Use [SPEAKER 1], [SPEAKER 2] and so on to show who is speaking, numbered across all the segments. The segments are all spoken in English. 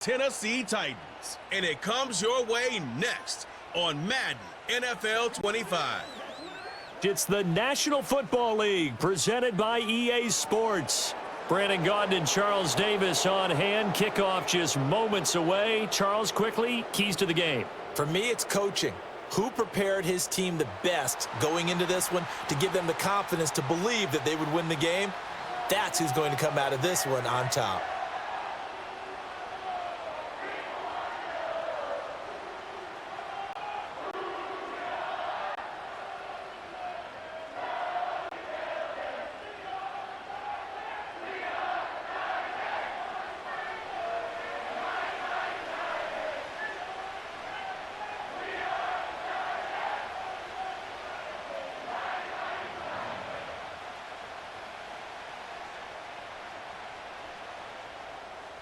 [SPEAKER 1] Tennessee Titans, and it comes your way next on Madden NFL 25.
[SPEAKER 2] It's the National Football League presented by EA Sports. Brandon Gaudin and Charles Davis on hand. Kickoff just moments away. Charles, quickly, keys to the game.
[SPEAKER 3] For me, it's coaching. Who prepared his team the best going into this one to give them the confidence to believe that they would win the game? That's who's going to come out of this one on top.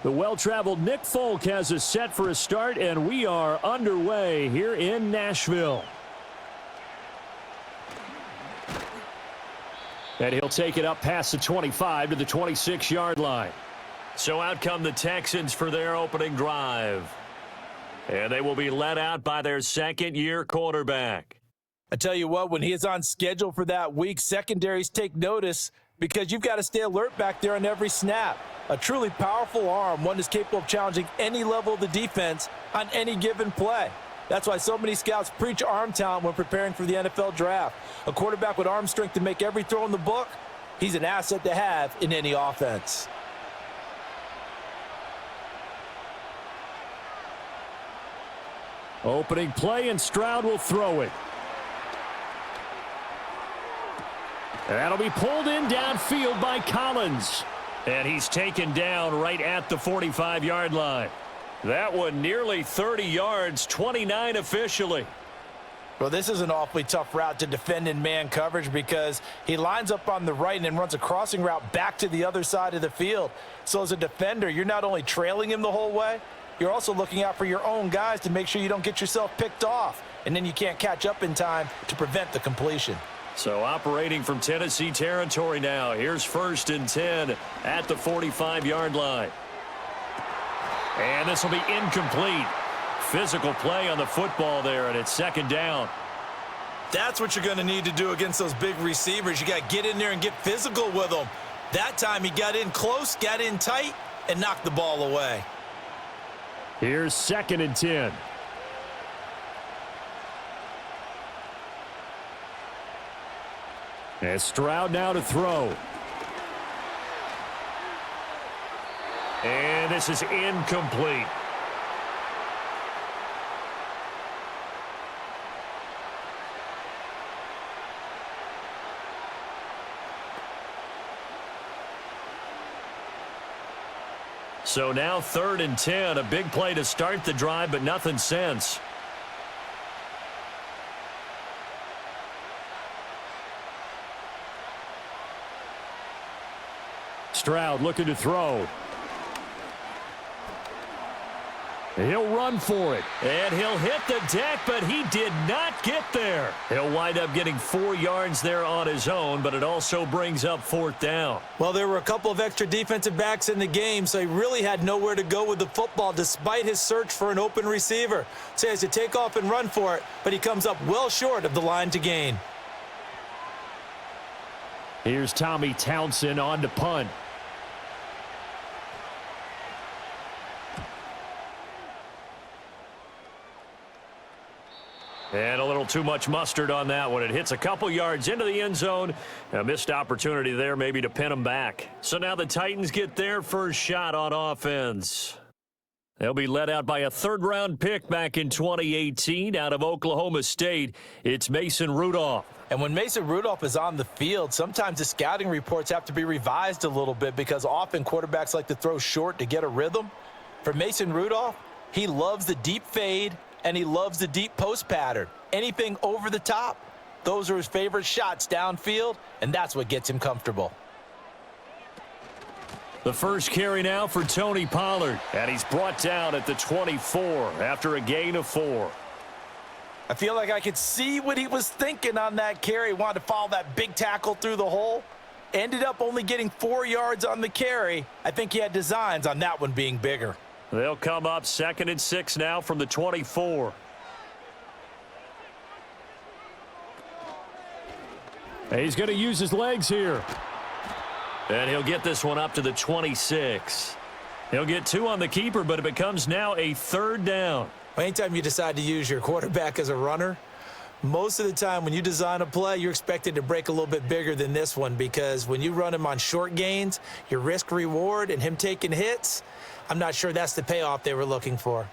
[SPEAKER 2] The well-traveled Nick Folk has us set for a start, and we are underway here in Nashville. And he'll take it up past the 25 to the 26-yard line. So out come the Texans for their opening drive. And they will be led out by their second-year quarterback.
[SPEAKER 3] I tell you what, when he is on schedule for that week, secondaries take notice because you've got to stay alert back there on every snap. A truly powerful arm, one is capable of challenging any level of the defense on any given play. That's why so many scouts preach arm talent when preparing for the NFL draft. A quarterback with arm strength to make every throw in the book, he's an asset to have in any offense.
[SPEAKER 2] Opening play, and Stroud will throw it. That'll be pulled in downfield by Collins. And he's taken down right at the 45-yard line. That one nearly 30 yards, 29 officially.
[SPEAKER 3] Well, this is an awfully tough route to defend in man coverage because he lines up on the right and then runs a crossing route back to the other side of the field. So as a defender, you're not only trailing him the whole way, you're also looking out for your own guys to make sure you don't get yourself picked off. And then you can't catch up in time to prevent the completion.
[SPEAKER 2] So operating from Tennessee territory now. Here's 1st and 10 at the 45-yard line. And this will be incomplete. Physical play on the football there, and it's 2nd down.
[SPEAKER 3] That's what you're going to need to do against those big receivers. You got to get in there and get physical with them. That time he got in close, got in tight, and knocked the ball away.
[SPEAKER 2] Here's 2nd and 10. And Stroud now to throw. And this is incomplete. So now 3rd and 10, a big play to start the drive, but nothing since. Stroud looking to throw. He'll run for it. And he'll hit the deck, but he did not get there. He'll wind up getting 4 yards there on his own, but it also brings up 4th down.
[SPEAKER 3] Well, there were a couple of extra defensive backs in the game, so he really had nowhere to go with the football despite his search for an open receiver. So he has to take off and run for it, but he comes up well short of the line to gain.
[SPEAKER 2] Here's Tommy Townsend on to punt. And a little too much mustard on that one. It hits a couple yards into the end zone. A missed opportunity there maybe to pin them back. So now the Titans get their first shot on offense. They'll be led out by a 3rd-round pick back in 2018 out of Oklahoma State. It's Mason Rudolph.
[SPEAKER 3] And when Mason Rudolph is on the field, sometimes the scouting reports have to be revised a little bit because often quarterbacks like to throw short to get a rhythm. For Mason Rudolph, he loves the deep fade, and he loves the deep post pattern. Anything over the top, those are his favorite shots downfield, and that's what gets him comfortable.
[SPEAKER 2] The first carry now for Tony Pollard, and he's brought down at the 24 after a gain of 4.
[SPEAKER 3] I feel like I could see what he was thinking on that carry. He wanted to follow that big tackle through the hole. Ended up only getting 4 yards on the carry. I think he had designs on that one being bigger.
[SPEAKER 2] They'll come up 2nd and 6 now from the 24.
[SPEAKER 4] He's going to use his legs here.
[SPEAKER 2] And he'll get this one up to the 26. He'll get 2 on the keeper, but it becomes now a 3rd down.
[SPEAKER 3] Anytime you decide to use your quarterback as a runner, most of the time when you design a play, you're expected to break a little bit bigger than this one, because when you run him on short gains, your risk-reward and him taking hits, I'm not sure that's the payoff they were looking for.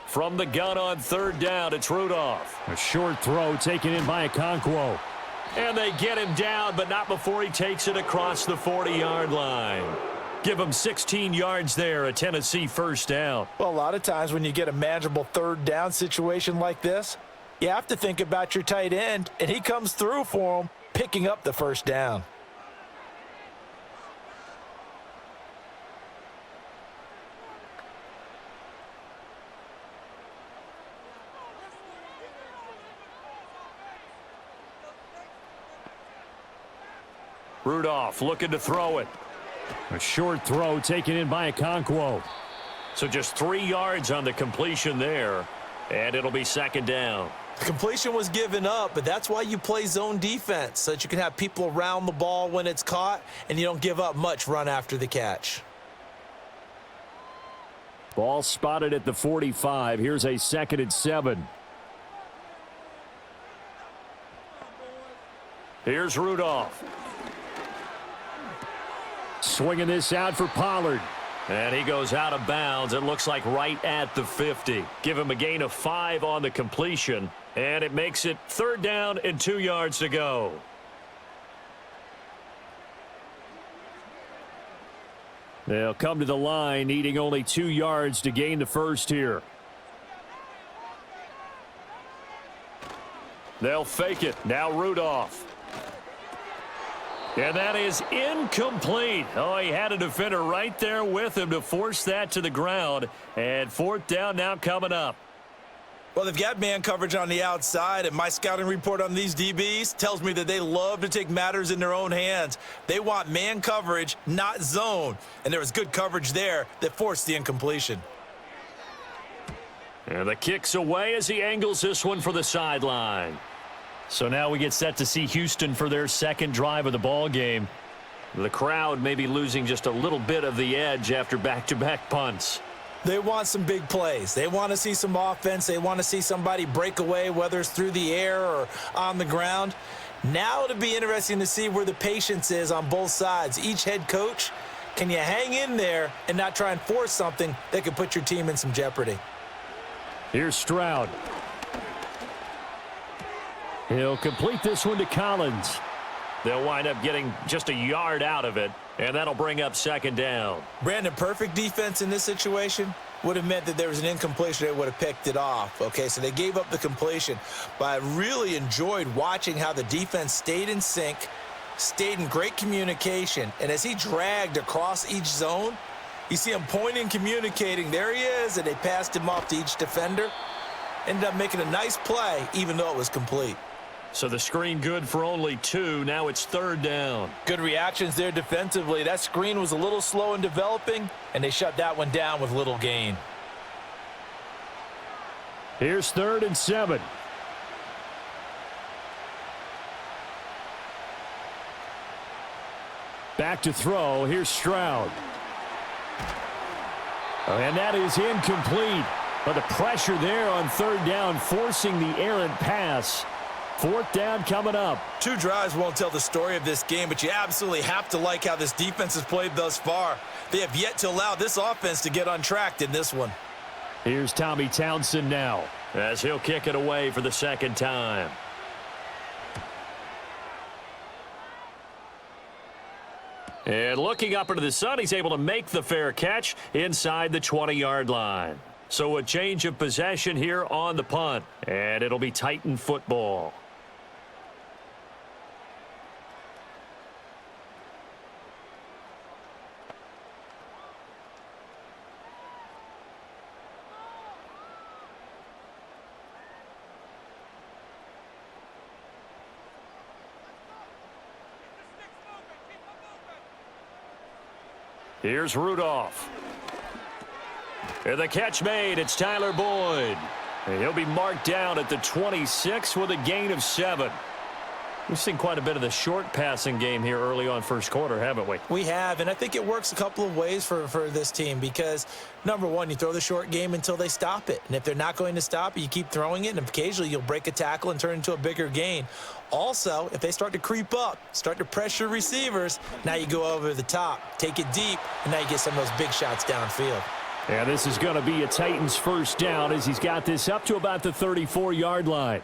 [SPEAKER 2] From the gun on 3rd down, it's Rudolph.
[SPEAKER 4] A short throw taken in by Okonkwo.
[SPEAKER 2] And they get him down, but not before he takes it across the 40-yard line. Give him 16 yards there, a Tennessee 1st down.
[SPEAKER 3] Well, a lot of times when you get a manageable 3rd down situation like this, you have to think about your tight end, and he comes through for him, picking up the 1st down.
[SPEAKER 2] Rudolph looking to throw it.
[SPEAKER 4] A short throw taken in by Okonkwo.
[SPEAKER 2] So just 3 yards on the completion there, and it'll be 2nd down.
[SPEAKER 3] The completion was given up, but that's why you play zone defense, so that you can have people around the ball when it's caught, and you don't give up much run after the catch.
[SPEAKER 4] Ball spotted at the 45. Here's a 2nd and 7.
[SPEAKER 2] Here's Rudolph.
[SPEAKER 4] Swinging this out for Pollard.
[SPEAKER 2] And he goes out of bounds. It looks like right at the 50. Give him a gain of 5 on the completion. And it makes it 3rd down and 2 yards to go.
[SPEAKER 4] They'll come to the line, needing only 2 yards to gain the 1st here.
[SPEAKER 2] They'll fake it. Now Rudolph. And that is incomplete. Oh, he had a defender right there with him to force that to the ground. And 4th down now coming up.
[SPEAKER 3] Well, they've got man coverage on the outside, and my scouting report on these DBs tells me that they love to take matters in their own hands. They want man coverage, not zone. And there was good coverage there that forced the incompletion.
[SPEAKER 2] And the kick's away as he angles this one for the sideline. So now we get set to see Houston for their 2nd drive of the ball game. The crowd may be losing just a little bit of the edge after back-to-back punts.
[SPEAKER 3] They want some big plays. They want to see some offense. They want to see somebody break away, whether it's through the air or on the ground. Now it'll be interesting to see where the patience is on both sides. Each head coach, can you hang in there and not try and force something that could put your team in some jeopardy?
[SPEAKER 4] Here's Stroud. He'll complete this one to Collins.
[SPEAKER 2] They'll wind up getting just a yard out of it, and that'll bring up 2nd down.
[SPEAKER 3] Brandon, perfect defense in this situation would have meant that there was an incompletion. They would have picked it off. Okay, so they gave up the completion. But I really enjoyed watching how the defense stayed in sync, stayed in great communication. And as he dragged across each zone, you see him pointing, communicating. There he is, and they passed him off to each defender. Ended up making a nice play, even though it was complete.
[SPEAKER 2] So the screen good for only 2. Now it's 3rd down.
[SPEAKER 3] Good reactions there defensively. That screen was a little slow in developing, and they shut that one down with little gain.
[SPEAKER 4] Here's 3rd and 7. Back to throw. Here's Stroud. And that is incomplete. But the pressure there on 3rd down, forcing the errant pass. 4th down coming up.
[SPEAKER 3] 2 drives won't tell the story of this game, but you absolutely have to like how this defense has played thus far. They have yet to allow this offense to get untracked in this one.
[SPEAKER 4] Here's Tommy Townsend now,
[SPEAKER 2] as he'll kick it away for the 2nd time. And looking up into the sun, he's able to make the fair catch inside the 20-yard line. So a change of possession here on the punt, and it'll be Titan football. Here's Rudolph. And the catch made. It's Tyler Boyd. And he'll be marked down at the 26 with a gain of 7. We've seen quite a bit of the short passing game here early on first quarter, haven't we?
[SPEAKER 3] We have, and I think it works a couple of ways for this team because, number one, you throw the short game until they stop it. And if they're not going to stop it, you keep throwing it, and occasionally you'll break a tackle and turn it into a bigger gain. Also, if they start to creep up, start to pressure receivers, now you go over the top, take it deep, and now you get some of those big shots downfield.
[SPEAKER 4] And this is going to be a Titans first down as he's got this up to about the 34-yard line.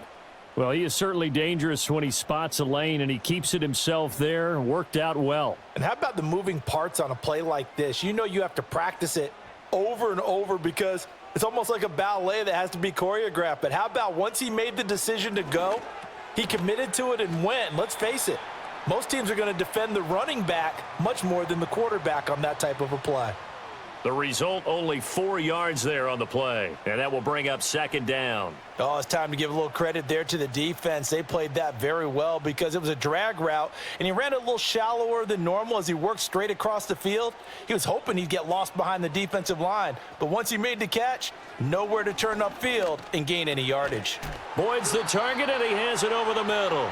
[SPEAKER 4] Well, he is certainly dangerous when he spots a lane, and he keeps it himself there. Worked out well.
[SPEAKER 3] And how about the moving parts on a play like this? You know you have to practice it over and over because it's almost like a ballet that has to be choreographed. But how about once he made the decision to go, he committed to it and went. And let's face it, most teams are going to defend the running back much more than the quarterback on that type of a play.
[SPEAKER 2] The result, only 4 yards there on the play. And that will bring up second down.
[SPEAKER 3] Oh, it's time to give a little credit there to the defense. They played that very well because it was a drag route, and he ran it a little shallower than normal as he worked straight across the field. He was hoping he'd get lost behind the defensive line, but once he made the catch, nowhere to turn upfield and gain any yardage.
[SPEAKER 2] Boyd's the target, and he has it over the middle.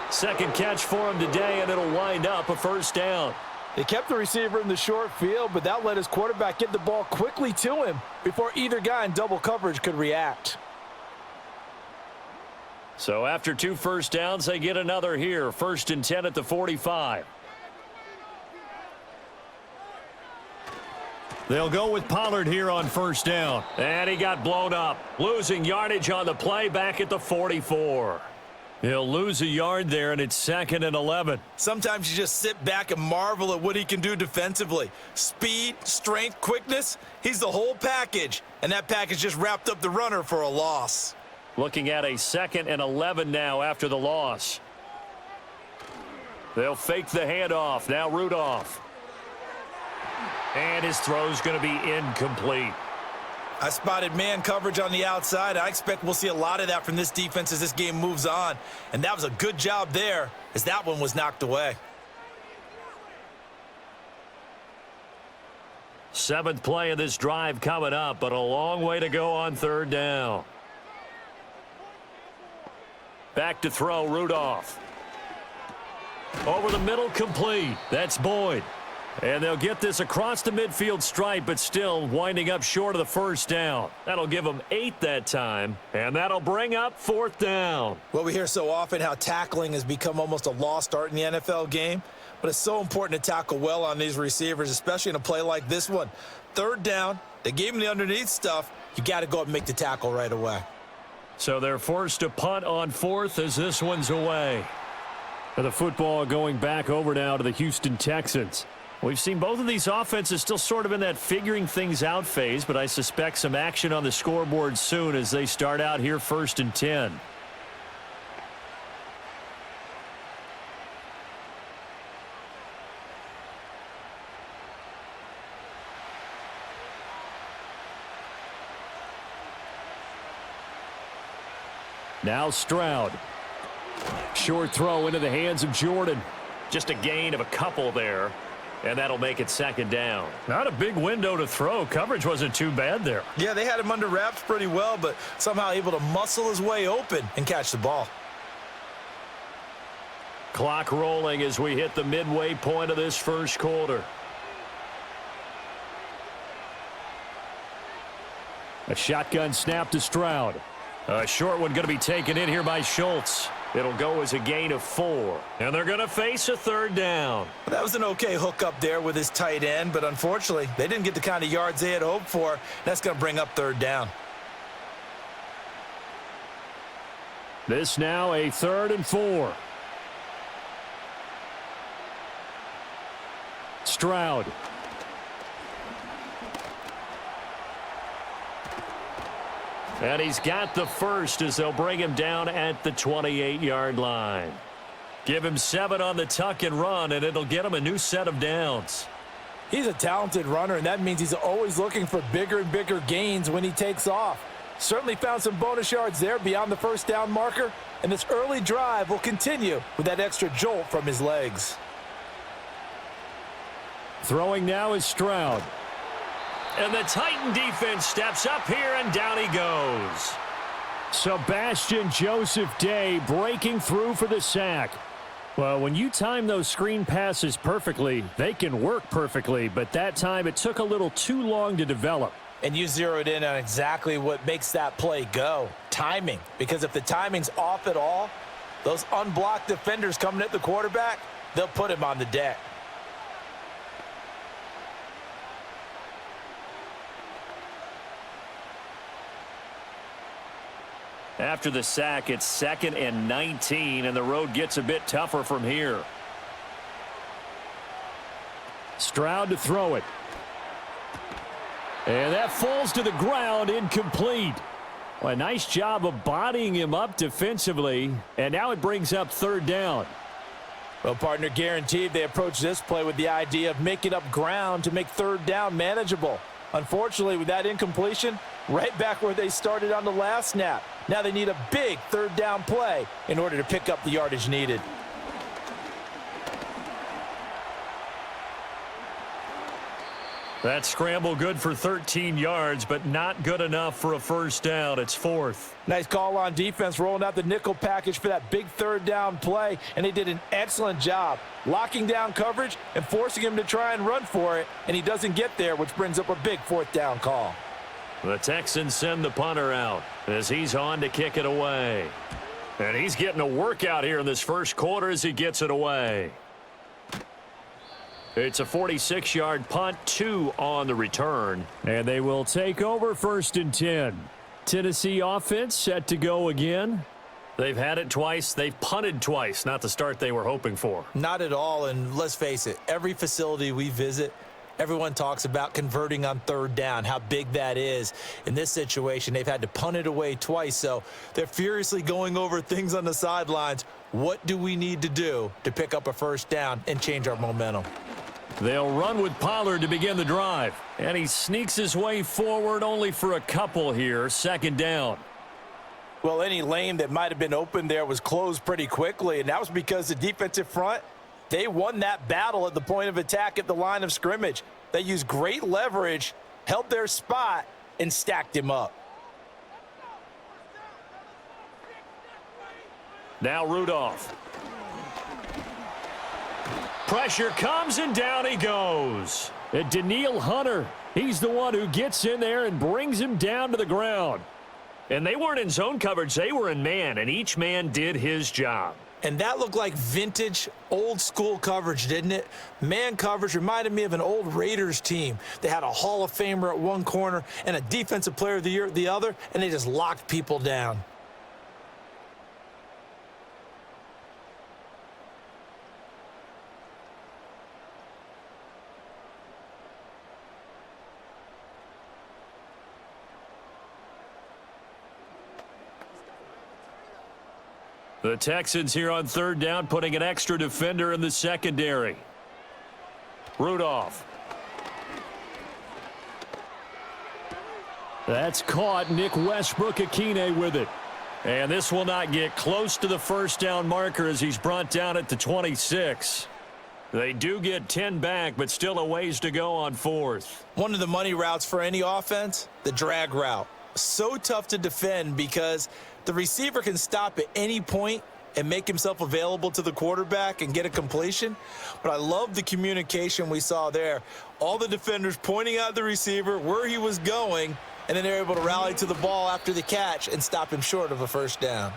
[SPEAKER 2] Second catch for him today, and it'll wind up a first down.
[SPEAKER 3] They kept the receiver in the short field, but that let his quarterback get the ball quickly to him before either guy in double coverage could react.
[SPEAKER 2] So after 2 first downs, they get another here. 1st and 10 at the 45. They'll go with Pollard here on first down. And he got blown up. Losing yardage on the play back at the 44. He'll lose a yard there, and it's 2nd and 11.
[SPEAKER 3] Sometimes you just sit back and marvel at what he can do defensively. Speed, strength, quickness, he's the whole package. And that package just wrapped up the runner for a loss.
[SPEAKER 2] Looking at a 2nd and 11 now after the loss. They'll fake the handoff. Now Rudolph. And his throw's going to be incomplete.
[SPEAKER 3] I spotted man coverage on the outside. I expect we'll see a lot of that from this defense as this game moves on. And that was a good job there as that one was knocked away.
[SPEAKER 2] 7th play of this drive coming up, but a long way to go on 3rd down. Back to throw, Rudolph. Over the middle, complete. That's Boyd. And they'll get this across the midfield stripe, but still winding up short of the first down. That'll give them 8 that time, and that'll bring up 4th down.
[SPEAKER 3] Well, we hear so often how tackling has become almost a lost art in the NFL game, but it's so important to tackle well on these receivers, especially in a play like this one. 3rd down, they gave him the underneath stuff. You got to go up and make the tackle right away.
[SPEAKER 2] So they're forced to punt on 4th as this one's away.
[SPEAKER 4] And the football going back over now to the Houston Texans.
[SPEAKER 2] We've seen both of these offenses still sort of in that figuring things out phase, but I suspect some action on the scoreboard soon as they start out here 1st and 10.
[SPEAKER 4] Now Stroud. Short throw into the hands of Jordan.
[SPEAKER 2] Just a gain of a couple there. And that'll make it 2nd down. Not a big window to throw. Coverage wasn't too bad there.
[SPEAKER 3] Yeah, they had him under wraps pretty well, but somehow able to muscle his way open and catch the ball.
[SPEAKER 2] Clock rolling as we hit the midway point of this first quarter.
[SPEAKER 4] A shotgun snap to Stroud.
[SPEAKER 2] A short one going to be taken in here by Schultz. It'll go as a gain of 4. And they're going to face a 3rd down.
[SPEAKER 3] That was an okay hook up there with his tight end, but unfortunately, they didn't get the kind of yards they had hoped for. That's going to bring up 3rd down.
[SPEAKER 4] This now a 3rd and 4. Stroud.
[SPEAKER 2] And he's got the first as they'll bring him down at the 28-yard line. Give him 7 on the tuck and run, and it'll get him a new set of downs.
[SPEAKER 3] He's a talented runner, and that means he's always looking for bigger and bigger gains when he takes off. Certainly found some bonus yards there beyond the first down marker, and this early drive will continue with that extra jolt from his legs.
[SPEAKER 4] Throwing now is Stroud.
[SPEAKER 2] And the Titan defense steps up here, and down he goes.
[SPEAKER 4] Sebastian Joseph Day breaking through for the sack. Well, when you time those screen passes perfectly, they can work perfectly, but that time it took a little too long to develop.
[SPEAKER 3] And you zeroed in on exactly what makes that play go. Timing. Because if the timing's off at all, those unblocked defenders coming at the quarterback, they'll put him on the deck.
[SPEAKER 2] After the sack, it's 2nd and 19, and the road gets a bit tougher from here.
[SPEAKER 4] Stroud to throw it. And that falls to the ground, incomplete. Well, a nice job of bodying him up defensively, and now it brings up 3rd down.
[SPEAKER 3] Well, partner, guaranteed they approach this play with the idea of making up ground to make 3rd down manageable. Unfortunately, with that incompletion, right back where they started on the last snap. Now they need a big 3rd down play in order to pick up the yardage needed.
[SPEAKER 2] That scramble good for 13 yards, but not good enough for a 1st down. It's 4th.
[SPEAKER 3] Nice call on defense, rolling out the nickel package for that big 3rd down play, and they did an excellent job locking down coverage and forcing him to try and run for it, and he doesn't get there, which brings up a big 4th down call.
[SPEAKER 2] The Texans send the punter out as he's on to kick it away. And he's getting a workout here in this 1st quarter as he gets it away. It's a 46-yard punt, 2 on the return.
[SPEAKER 4] And they will take over 1st and 10. Tennessee offense set to go again.
[SPEAKER 2] They've had it twice. They've punted twice. Not the start they were hoping for.
[SPEAKER 3] Not at all, and let's face it, every facility we visit, everyone talks about converting on 3rd down, how big that is. In this situation, they've had to punt it away twice, so they're furiously going over things on the sidelines. What do we need to do to pick up a 1st down and change our momentum?
[SPEAKER 2] They'll run with Pollard to begin the drive. And he sneaks his way forward only for a couple here. 2nd down.
[SPEAKER 3] Well, any lane that might have been open there was closed pretty quickly, and that was because the defensive front, they won that battle at the point of attack at the line of scrimmage. They used great leverage, held their spot, and stacked him up.
[SPEAKER 2] Now Rudolph. Pressure comes, and down he goes.
[SPEAKER 4] And Daniil Hunter, he's the one who gets in there and brings him down to the ground.
[SPEAKER 2] And they weren't in zone coverage. They were in man, and each man did his job.
[SPEAKER 3] And that looked like vintage, old-school coverage, didn't it? Man coverage reminded me of an old Raiders team. They had a Hall of Famer at one corner and a Defensive Player of the Year at the other, and they just locked people down.
[SPEAKER 2] The Texans here on 3rd down, putting an extra defender in the secondary. Rudolph.
[SPEAKER 4] That's caught. Nick Westbrook-Akine with it.
[SPEAKER 2] And this will not get close to the 1st down marker as he's brought down at the 26. They do get 10 back, but still a ways to go on 4th.
[SPEAKER 3] One of the money routes for any offense, the drag route. So tough to defend because the receiver can stop at any point and make himself available to the quarterback and get a completion. But I love the communication we saw there. All the defenders pointing out the receiver, where he was going, and then they're able to rally to the ball after the catch and stop him short of a 1st down.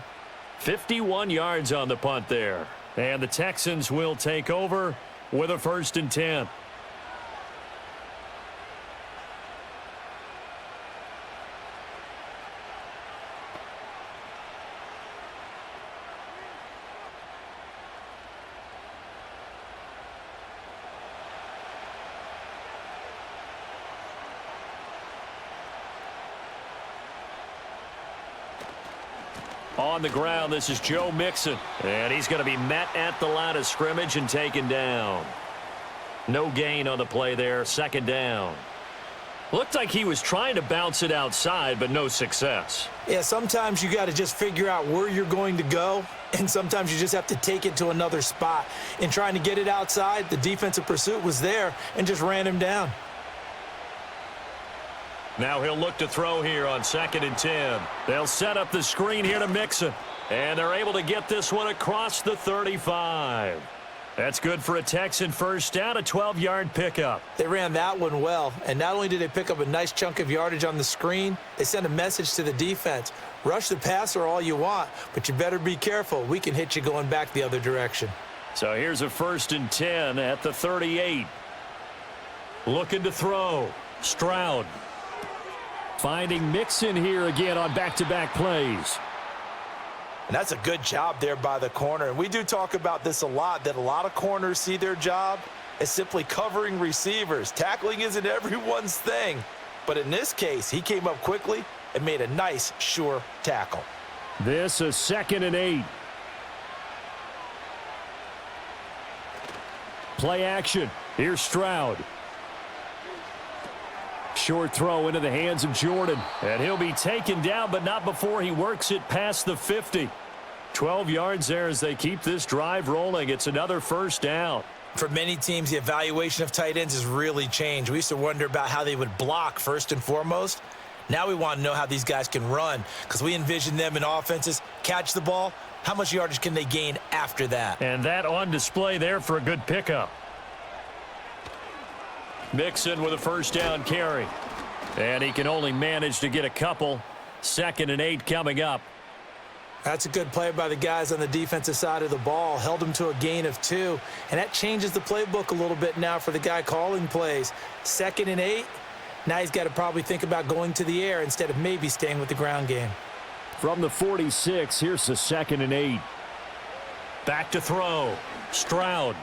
[SPEAKER 2] 51 yards on the punt there. And the Texans will take over with a 1st and 10. On the ground, this is Joe Mixon. And he's going to be met at the line of scrimmage and taken down. No gain on the play there. 2nd down. Looked like he was trying to bounce it outside, but no success.
[SPEAKER 3] Yeah, sometimes you got to just figure out where you're going to go, and sometimes you just have to take it to another spot. In trying to get it outside, the defensive pursuit was there and just ran him down.
[SPEAKER 2] Now he'll look to throw here on 2nd and 10. They'll set up the screen here to Mixon. And they're able to get this one across the 35. That's good for a Texan first down, a 12-yard pickup.
[SPEAKER 3] They ran that one well, and not only did they pick up a nice chunk of yardage on the screen, they sent a message to the defense. Rush the passer all you want, but you better be careful. We can hit you going back the other direction.
[SPEAKER 2] So here's a 1st and 10 at the 38. Looking to throw. Stroud.
[SPEAKER 4] Finding Mixon here again on back-to-back plays.
[SPEAKER 3] And that's a good job there by the corner. And we do talk about this a lot, that a lot of corners see their job as simply covering receivers. Tackling isn't everyone's thing. But in this case, he came up quickly and made a nice, sure tackle.
[SPEAKER 4] This is 2nd and 8. Play action. Here's Stroud. Short throw into the hands of Jordan. And he'll be taken down, but not before he works it past the 50. 12 yards there as they keep this drive rolling. It's another first down.
[SPEAKER 3] For many teams, the evaluation of tight ends has really changed. We used to wonder about how they would block first and foremost. Now we want to know how these guys can run, because we envision them in offenses catch the ball. How much yardage can they gain after that?
[SPEAKER 2] And that on display there for a good pickup. Mixon with a first down carry. And he can only manage to get a couple. 2nd and 8 coming up.
[SPEAKER 3] That's a good play by the guys on the defensive side of the ball. Held them to a gain of 2. And that changes the playbook a little bit now for the guy calling plays. 2nd and 8. Now he's got to probably think about going to the air instead of maybe staying with the ground game.
[SPEAKER 4] From the 46, here's the 2nd and 8.
[SPEAKER 2] Back to throw. Stroud.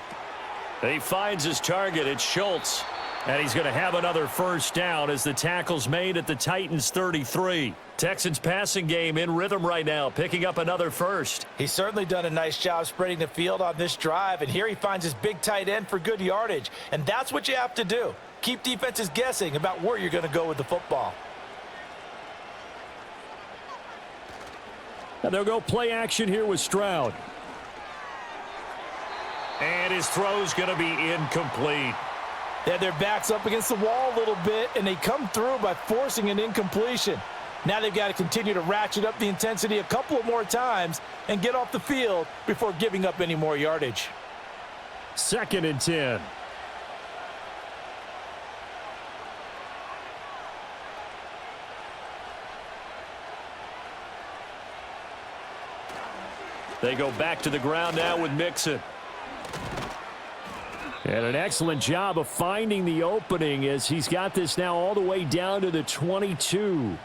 [SPEAKER 2] He finds his target. It's Schultz. And he's going to have another first down as the tackle's made at the Titans 33. Texans passing game in rhythm right now, picking up another first.
[SPEAKER 3] He's certainly done a nice job spreading the field on this drive, and here he finds his big tight end for good yardage. And that's what you have to do. Keep defenses guessing about where you're going to go with the football.
[SPEAKER 4] And they'll go play action here with Stroud.
[SPEAKER 2] And his throw's going to be incomplete.
[SPEAKER 3] They had their backs up against the wall a little bit, and they come through by forcing an incompletion. Now they've got to continue to ratchet up the intensity a couple of more times and get off the field before giving up any more yardage.
[SPEAKER 4] 2nd and 10.
[SPEAKER 2] They go back to the ground now with Mixon.
[SPEAKER 4] And an excellent job of finding the opening as he's got this now all the way down to the 22.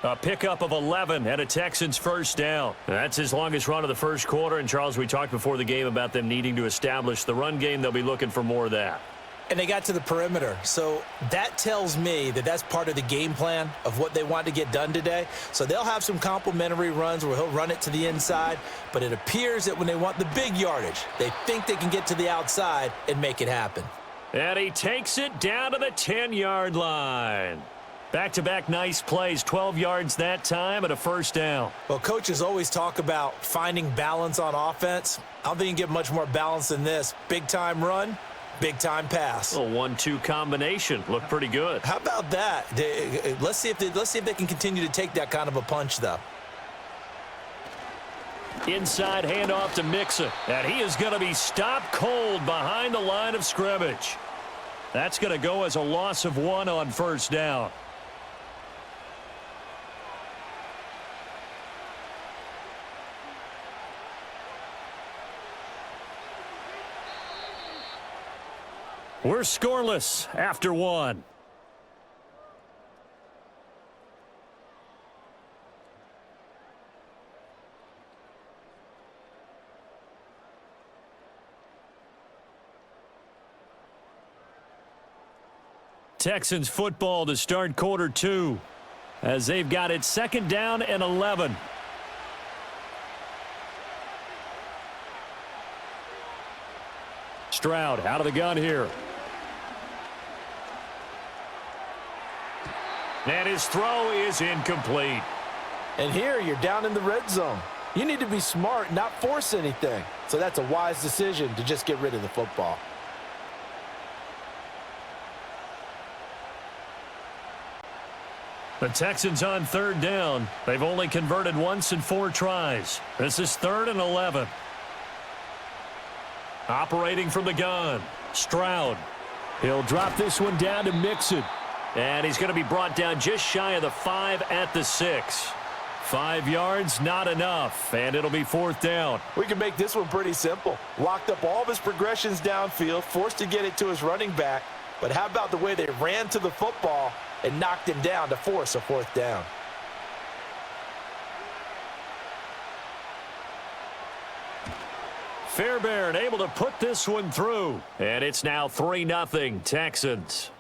[SPEAKER 2] A pickup of 11 and a Texans first down. That's his longest run of the first quarter. And, Charles, we talked before the game about them needing to establish the run game. They'll be looking for more of that.
[SPEAKER 3] And they got to the perimeter. So that tells me that that's part of the game plan of what they want to get done today. So they'll have some complementary runs where he'll run it to the inside. But it appears that when they want the big yardage, they think they can get to the outside and make it happen.
[SPEAKER 2] And he takes it down to the 10-yard line. Back-to-back nice plays, 12 yards that time and a first down.
[SPEAKER 3] Well, coaches always talk about finding balance on offense. I don't think you can get much more balance than this. Big-time run. Big-time pass.
[SPEAKER 2] A 1-2 combination. Looked pretty good.
[SPEAKER 3] How about that? Let's see if they can continue to take that kind of a punch, though.
[SPEAKER 2] Inside handoff to Mixon. And he is going to be stopped cold behind the line of scrimmage. That's going to go as a loss of 1 on first down. We're scoreless after 1. Texans football to start quarter 2 as they've got it 2nd down and 11. Stroud out of the gun here. And his throw is incomplete.
[SPEAKER 3] And here you're down in the red zone. You need to be smart, not force anything. So that's a wise decision to just get rid of the football.
[SPEAKER 2] The Texans on third down. They've only converted once in 4 tries. This is 3rd and 11. Operating from the gun, Stroud.
[SPEAKER 4] He'll drop this one down to Mixon.
[SPEAKER 2] And he's going to be brought down just shy of the 5 at the 6. 5 yards, not enough, and it'll be 4th down.
[SPEAKER 3] We can make this one pretty simple. Locked up all of his progressions downfield, forced to get it to his running back. But how about the way they ran to the football and knocked him down to force a 4th down?
[SPEAKER 2] Fairbairn able to put this one through. And it's now 3-0 Texans.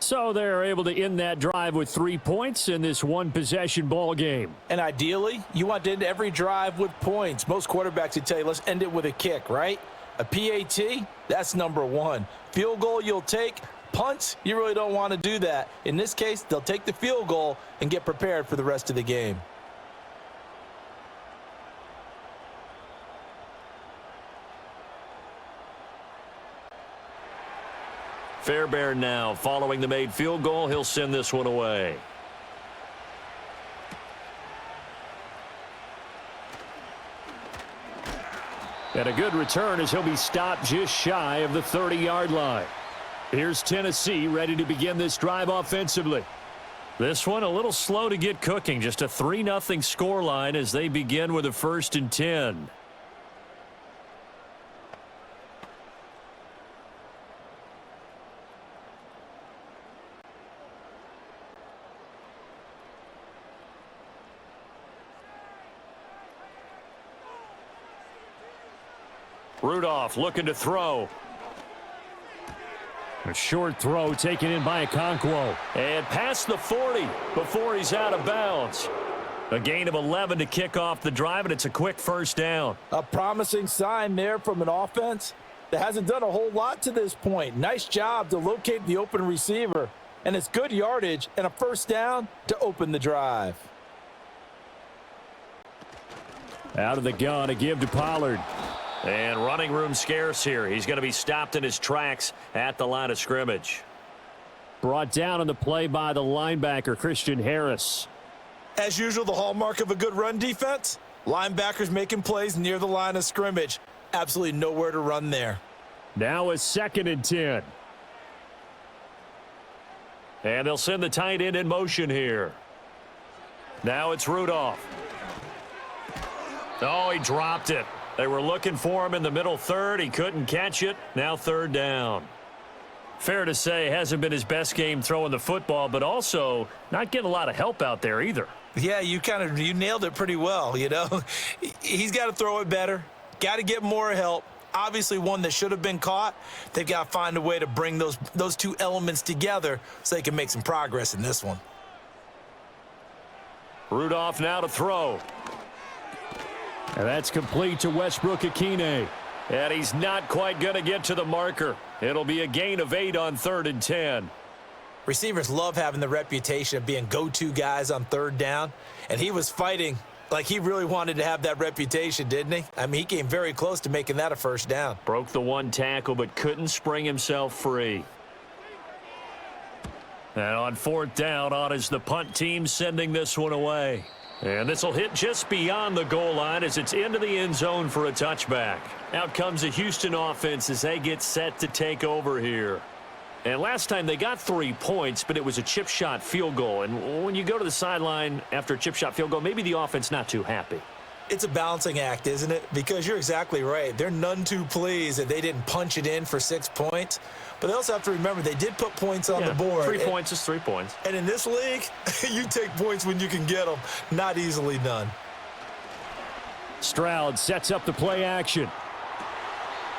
[SPEAKER 4] So they're able to end that drive with 3 points in this one-possession ball game.
[SPEAKER 3] And ideally, you want to end every drive with points. Most quarterbacks would tell you, let's end it with a kick, right? A PAT, that's number 1. Field goal you'll take. Punts, you really don't want to do that. In this case, they'll take the field goal and get prepared for the rest of the game.
[SPEAKER 2] Fairbairn now following the made field goal. He'll send this one away.
[SPEAKER 4] And a good return as he'll be stopped just shy of the 30-yard line. Here's Tennessee ready to begin this drive offensively.
[SPEAKER 2] This one a little slow to get cooking. Just a 3-0 scoreline as they begin with a 1st and 10. Rudolph looking to throw.
[SPEAKER 4] A short throw taken in by Okonkwo.
[SPEAKER 2] And past the 40 before he's out of bounds. A gain of 11 to kick off the drive, and it's a quick 1st down.
[SPEAKER 3] A promising sign there from an offense that hasn't done a whole lot to this point. Nice job to locate the open receiver. And it's good yardage and a 1st down to open the drive.
[SPEAKER 4] Out of the gun, a give to Pollard.
[SPEAKER 2] And running room scarce here. He's going to be stopped in his tracks at the line of scrimmage.
[SPEAKER 4] Brought down on the play by the linebacker, Christian Harris.
[SPEAKER 3] As usual, the hallmark of a good run defense, linebackers making plays near the line of scrimmage. Absolutely nowhere to run there.
[SPEAKER 4] Now a 2nd and 10.
[SPEAKER 2] And they'll send the tight end in motion here. Now it's Rudolph. Oh, he dropped it. They were looking for him in the middle 3rd. He couldn't catch it. Now 3rd down. Fair to say, hasn't been his best game throwing the football, but also not getting a lot of help out there either.
[SPEAKER 3] Yeah, you nailed it pretty well, you know. He's got to throw it better. Got to get more help. Obviously one that should have been caught. They've got to find a way to bring those 2 elements together so they can make some progress in this one.
[SPEAKER 2] Rudolph now to throw.
[SPEAKER 4] And that's complete to Westbrook-Ikhine.
[SPEAKER 2] And he's not quite going to get to the marker. It'll be a gain of 8 on 3rd and 10.
[SPEAKER 3] Receivers love having the reputation of being go-to guys on 3rd down. And he was fighting like he really wanted to have that reputation, didn't he? I mean, he came very close to making that a 1st down.
[SPEAKER 2] Broke the 1 tackle, but couldn't spring himself free. And on 4th down, on is the punt team sending this one away. And this will hit just beyond the goal line as it's into the end zone for a touchback. Out comes the Houston offense as they get set to take over here. And last time they got 3 points, but it was a chip shot field goal. And when you go to the sideline after a chip shot field goal, maybe the offense not too happy.
[SPEAKER 3] It's a balancing act, isn't it? Because you're exactly right. They're none too pleased that they didn't punch it in for 6 points. But they also have to remember they did put points on the board.
[SPEAKER 2] 3 points is 3 points.
[SPEAKER 3] And in this league, you take points when you can get them. Not easily done.
[SPEAKER 4] Stroud sets up the play action.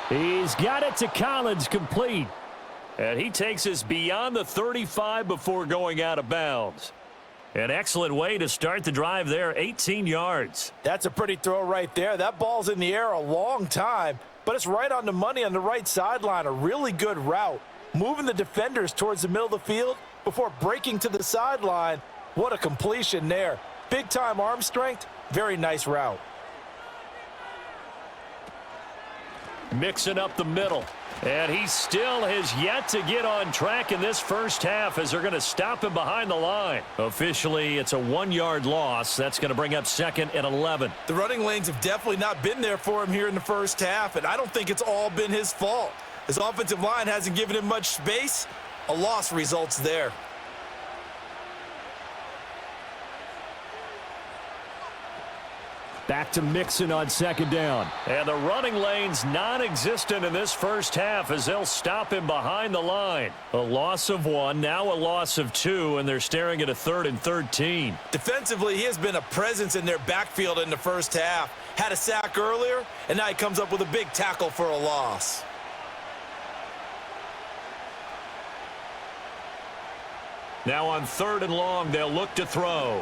[SPEAKER 4] He's got it to Collins, complete.
[SPEAKER 2] And he takes us beyond the 35 before going out of bounds. An excellent way to start the drive there, 18 yards.
[SPEAKER 3] That's a pretty throw right there. That ball's in the air a long time, but it's right on the money on the right sideline. A really good route. Moving the defenders towards the middle of the field before breaking to the sideline. What a completion there. Big-time arm strength. Very nice route.
[SPEAKER 2] Mixing up the middle. And he still has yet to get on track in this first half as they're going to stop him behind the line. Officially, it's a 1-yard loss. That's going to bring up 2nd and 11.
[SPEAKER 3] The running lanes have definitely not been there for him here in the first half, and I don't think it's all been his fault. His offensive line hasn't given him much space. A loss results there.
[SPEAKER 4] Back to Mixon on 2nd down.
[SPEAKER 2] And the running lane's non-existent in this first half as they'll stop him behind the line. A loss of 1, now a loss of 2, and they're staring at a 3rd and 13.
[SPEAKER 3] Defensively, he has been a presence in their backfield in the first half. Had a sack earlier, and now he comes up with a big tackle for a loss.
[SPEAKER 2] Now on 3rd and long, they'll look to throw.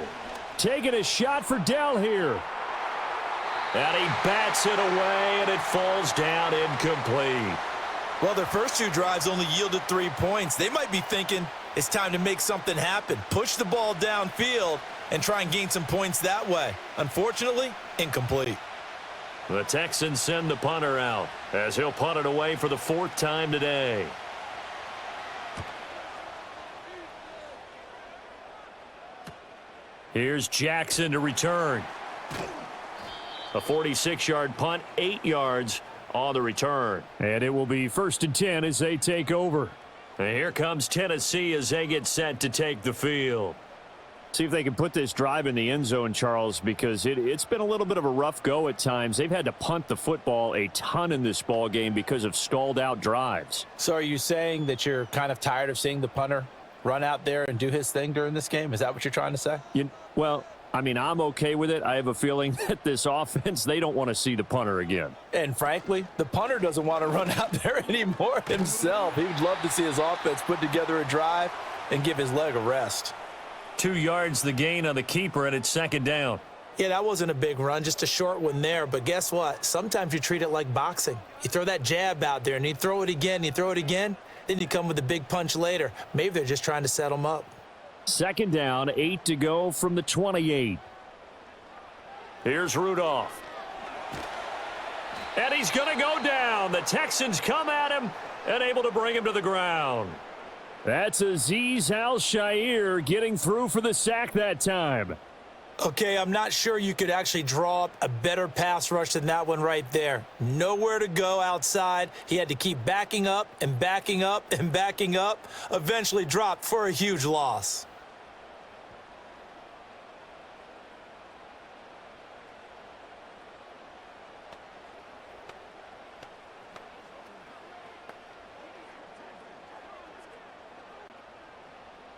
[SPEAKER 4] Taking a shot for Dell here.
[SPEAKER 2] And he bats it away, and it falls down incomplete.
[SPEAKER 3] Well, their first 2 drives only yielded 3 points. They might be thinking it's time to make something happen. Push the ball downfield and try and gain some points that way. Unfortunately, incomplete.
[SPEAKER 2] The Texans send the punter out as he'll punt it away for the 4th time today. Here's Jackson to return. A 46-yard punt, 8 yards on the return.
[SPEAKER 4] And it will be 1st and 10 as they take over.
[SPEAKER 2] And here comes Tennessee as they get set to take the field.
[SPEAKER 4] See if they can put this drive in the end zone, Charles, because it's been a little bit of a rough go at times. They've had to punt the football a ton in this ball game because of stalled-out drives.
[SPEAKER 3] So are you saying that you're kind of tired of seeing the punter run out there and do his thing during this game? Is that what you're trying to say?
[SPEAKER 4] Well, I mean, I'm okay with it. I have a feeling that this offense, they don't want to see the punter again.
[SPEAKER 3] And frankly, the punter doesn't want to run out there anymore himself. He would love to see his offense put together a drive and give his leg a rest.
[SPEAKER 2] 2 yards the gain on the keeper, and it's 2nd down.
[SPEAKER 5] Yeah, that wasn't a big run, just a short one there. But guess what? Sometimes you treat it like boxing. You throw that jab out there, and you throw it again, then you come with a big punch later. Maybe they're just trying to set them up.
[SPEAKER 4] 2nd down, 8 to go from the 28.
[SPEAKER 2] Here's Rudolph. And he's going to go down. The Texans come at him and able to bring him to the ground.
[SPEAKER 4] That's Azeez Al-Shaair getting through for the sack that time.
[SPEAKER 5] Okay, I'm not sure you could actually draw up a better pass rush than that one right there. Nowhere to go outside. He had to keep backing up and backing up and backing up. Eventually dropped for a huge loss.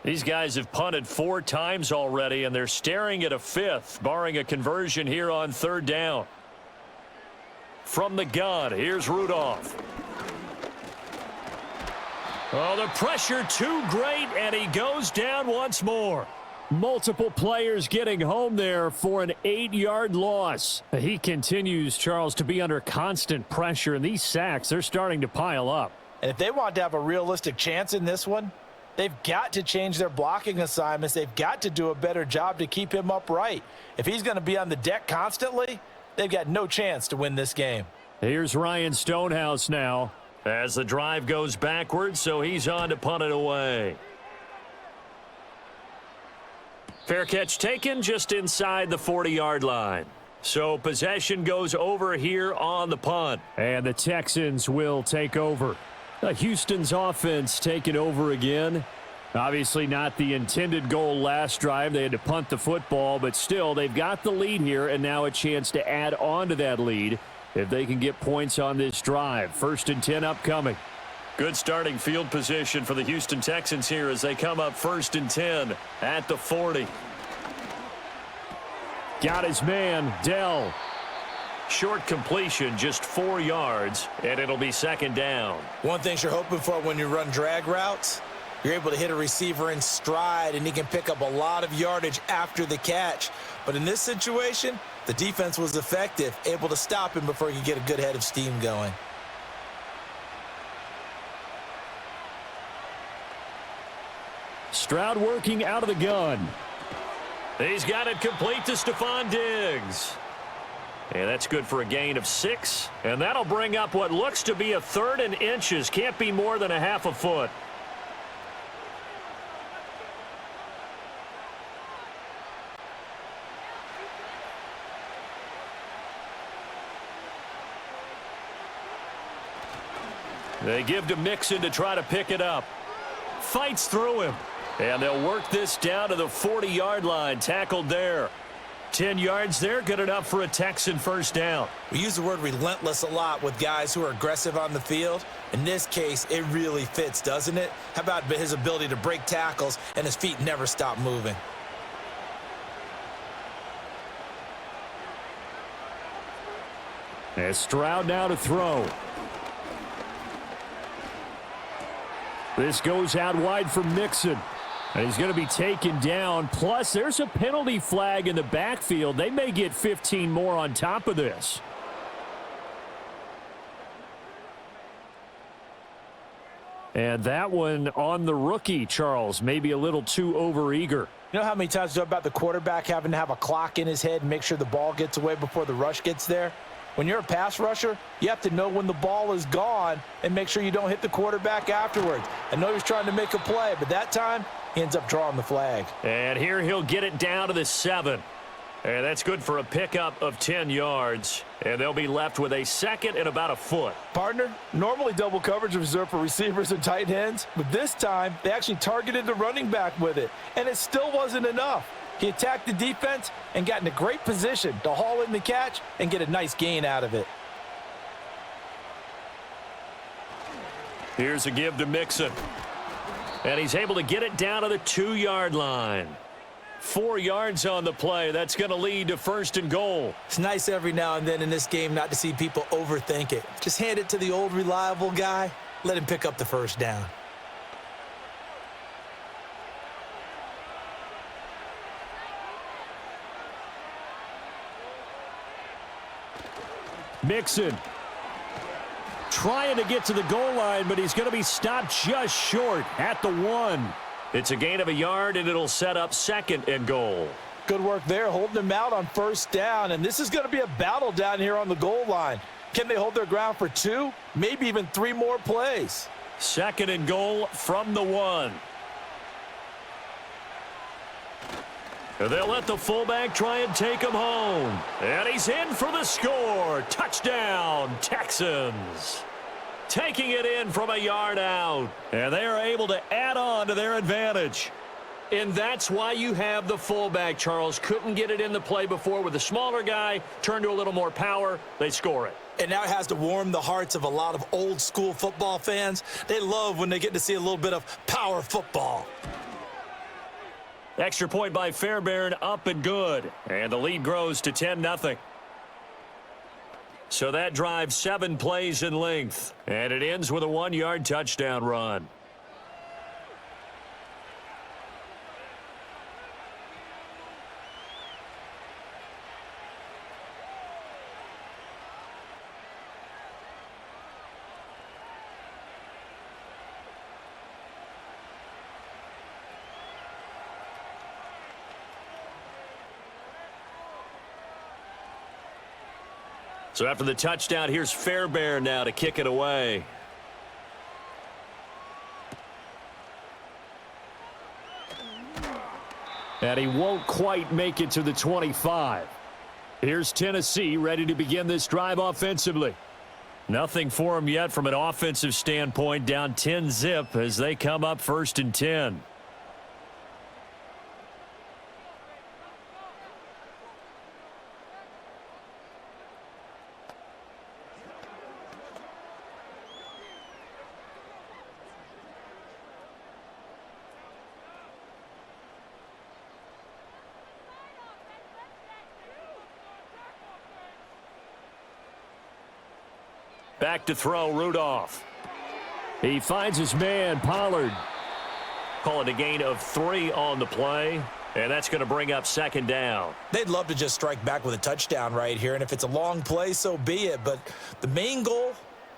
[SPEAKER 2] These guys have punted 4 times already, and they're staring at a 5th, barring a conversion here on 3rd down. From the gun, here's Rudolph. Oh, the pressure too great, and he goes down once more.
[SPEAKER 4] Multiple players getting home there for an 8-yard loss. He continues, Charles, to be under constant pressure, and these sacks, they're starting to pile up.
[SPEAKER 3] And if they want to have a realistic chance in this one, they've got to change their blocking assignments. They've got to do a better job to keep him upright. If he's going to be on the deck constantly, they've got no chance to win this game.
[SPEAKER 4] Here's Ryan Stonehouse now.
[SPEAKER 2] As the drive goes backwards, so he's on to punt it away. Fair catch taken just inside the 40-yard line. So possession goes over here on the punt.
[SPEAKER 4] And the Texans will take over. Houston's offense taking over again. Obviously not the intended goal last drive. They had to punt the football, but still they've got the lead here and now a chance to add on to that lead if they can get points on this drive. 1st and 10 upcoming.
[SPEAKER 2] Good starting field position for the Houston Texans here as they come up 1st and 10 at the 40.
[SPEAKER 4] Got his man, Dell.
[SPEAKER 2] Short completion, just 4 yards, and it'll be 2nd down.
[SPEAKER 5] One thing you're hoping for when you run drag routes, you're able to hit a receiver in stride, and he can pick up a lot of yardage after the catch. But in this situation, the defense was effective, able to stop him before he could get a good head of steam going.
[SPEAKER 4] Stroud working out of the gun.
[SPEAKER 2] He's got it complete to Stephon Diggs. And that's good for a gain of 6. And that'll bring up what looks to be a 3rd and inches. Can't be more than a half a foot. They give to Mixon to try to pick it up. Fights through him. And they'll work this down to the 40-yard line. Tackled there. 10 yards there. Good enough for a Texan first down.
[SPEAKER 5] We use the word relentless a lot with guys who are aggressive on the field. In this case, it really fits, doesn't it? How about his ability to break tackles and his feet never stop moving?
[SPEAKER 4] And Stroud now to throw. This goes out wide for Mixon. And he's going to be taken down. Plus, there's a penalty flag in the backfield. They may get 15 more on top of this. And that one on the rookie, Charles. Maybe a little too overeager.
[SPEAKER 5] You know how many times we talk about the quarterback having to have a clock in his head and make sure the ball gets away before the rush gets there? When you're a pass rusher, you have to know when the ball is gone and make sure you don't hit the quarterback afterwards. I know he's trying to make a play, but that time he ends up drawing the flag.
[SPEAKER 2] And here he'll get it down to the 7. And that's good for a pickup of 10 yards. And they'll be left with a 2nd and about a foot.
[SPEAKER 3] Partner, normally double coverage is reserved for receivers and tight ends, but this time they actually targeted the running back with it, and it still wasn't enough. He attacked the defense and got in a great position to haul in the catch and get a nice gain out of it.
[SPEAKER 2] Here's a give to Mixon. And he's able to get it down to the 2-yard line. 4 yards on the play. That's going to lead to 1st and goal.
[SPEAKER 5] It's nice every now and then in this game not to see people overthink it. Just hand it to the old reliable guy. Let him pick up the first down.
[SPEAKER 4] Mixon trying to get to the goal line, but he's going to be stopped just short at the 1.
[SPEAKER 2] It's a gain of a yard, and it'll set up 2nd and goal.
[SPEAKER 3] Good work there, holding them out on first down, and this is going to be a battle down here on the goal line. Can they hold their ground for 2, maybe even 3 more plays?
[SPEAKER 2] 2nd and goal from the 1. They'll let the fullback try and take him home. And he's in for the score. Touchdown, Texans. Taking it in from a yard out. And they are able to add on to their advantage. And that's why you have the fullback, Charles. Couldn't get it in the play before with the smaller guy. Turned to a little more power. They score it.
[SPEAKER 5] And now it has to warm the hearts of a lot of old school football fans. They love when they get to see a little bit of power football.
[SPEAKER 2] Extra point by Fairbairn, up and good. And the lead grows to 10-0. So that drive 7 plays in length. And it ends with a 1-yard touchdown run. So after the touchdown, here's Fairbairn now to kick it away.
[SPEAKER 4] And he won't quite make it to the 25. Here's Tennessee ready to begin this drive offensively.
[SPEAKER 2] Nothing for him yet from an offensive standpoint, down 10-zip as they come up 1st and 10. Back to throw, Rudolph.
[SPEAKER 4] He finds his man, Pollard.
[SPEAKER 2] Call it a gain of 3 on the play, and that's going to bring up 2nd down.
[SPEAKER 5] They'd love to just strike back with a touchdown right here, and if it's a long play, so be it. But the main goal,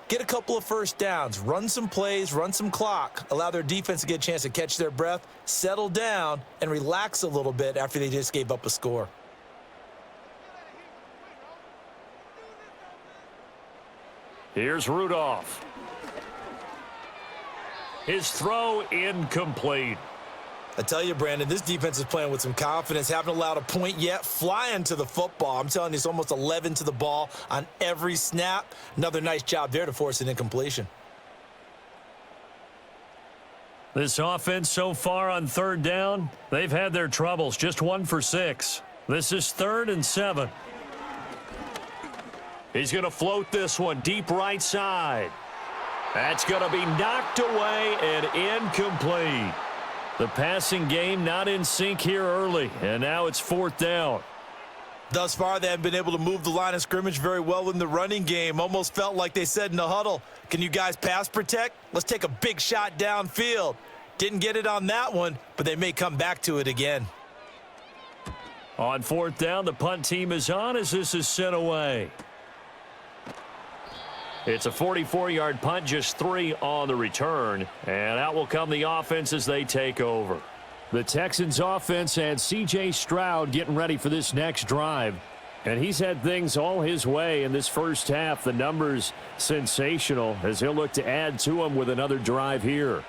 [SPEAKER 5] get a couple of first downs, run some plays, run some clock, allow their defense to get a chance to catch their breath, settle down, and relax a little bit after they just gave up a score.
[SPEAKER 2] Here's Rudolph. His throw incomplete.
[SPEAKER 5] I tell you, Brandon, this defense is playing with some confidence. Haven't allowed a point yet. Flying to the football. I'm telling you, it's almost 11 to the ball on every snap. Another nice job there to force an incompletion.
[SPEAKER 2] This offense so far on third down, they've had their troubles. Just 1 for 6. This is 3rd and 7. He's going to float this one deep right side. That's going to be knocked away and incomplete. The passing game not in sync here early, and now it's 4th down.
[SPEAKER 5] Thus far, they haven't been able to move the line of scrimmage very well in the running game. Almost felt like they said in the huddle, can you guys pass protect? Let's take a big shot downfield. Didn't get it on that one, but they may come back to it again.
[SPEAKER 2] On 4th down, the punt team is on as this is sent away. It's a 44-yard punt, just 3 on the return. And out will come the offense as they take over.
[SPEAKER 4] The Texans offense and C.J. Stroud getting ready for this next drive. And he's had things all his way in this first half. The numbers sensational as he'll look to add to them with another drive here.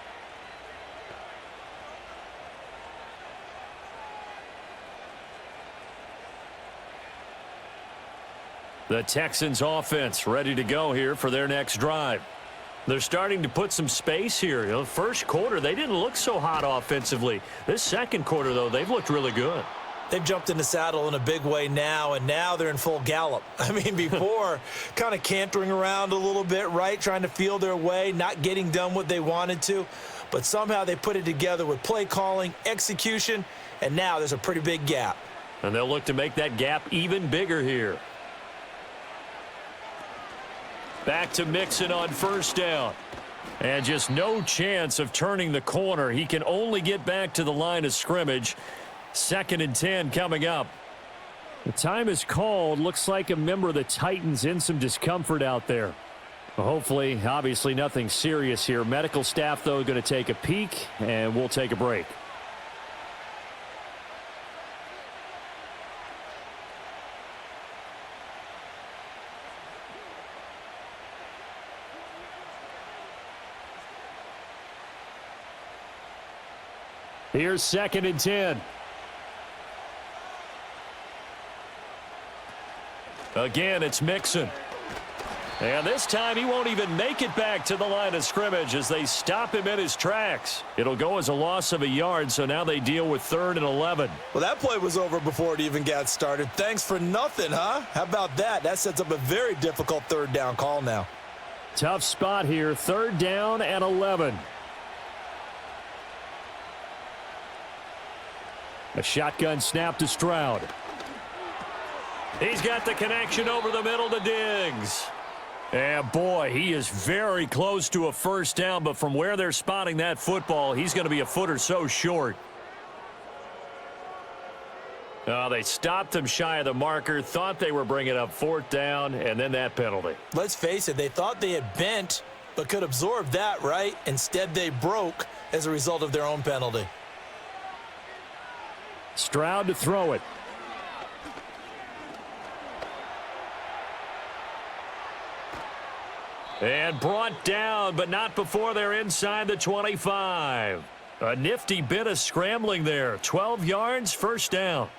[SPEAKER 2] The Texans offense ready to go here for their next drive. They're starting to put some space here. The first quarter, they didn't look so hot offensively. This second quarter, though, they've looked really good.
[SPEAKER 5] They've jumped in the saddle in a big way now, and now they're in full gallop. I mean, before, kind of cantering around a little bit, right, trying to feel their way, not getting done what they wanted to. But somehow they put it together with play calling, execution, and now there's a pretty big gap.
[SPEAKER 2] And they'll look to make that gap even bigger here. Back to Mixon on 1st down. And just no chance of turning the corner. He can only get back to the line of scrimmage. 2nd and 10 coming up.
[SPEAKER 4] The time is called. Looks like a member of the Titans in some discomfort out there. Well, hopefully, obviously nothing serious here. Medical staff, though, going to take a peek, and we'll take a break. Here's 2nd and 10.
[SPEAKER 2] Again, it's Mixon. And this time he won't even make it back to the line of scrimmage as they stop him in his tracks. It'll go as a loss of a yard, so now they deal with 3rd and 11.
[SPEAKER 5] Well, that play was over before it even got started. Thanks for nothing, huh? How about that? That sets up a very difficult 3rd down call now.
[SPEAKER 4] Tough spot here. 3rd down and 11. A shotgun snap to Stroud.
[SPEAKER 2] He's got the connection over the middle to Diggs. And boy, he is very close to a 1st down, but from where they're spotting that football, he's going to be a foot or so short. They stopped him shy of the marker, thought they were bringing up 4th down, and then that penalty.
[SPEAKER 5] Let's face it, they thought they had bent, but could absorb that, right? Instead, they broke as a result of their own penalty.
[SPEAKER 4] Stroud to throw it.
[SPEAKER 2] And brought down, but not before they're inside the 25. A nifty bit of scrambling there. 12 yards, 1st down.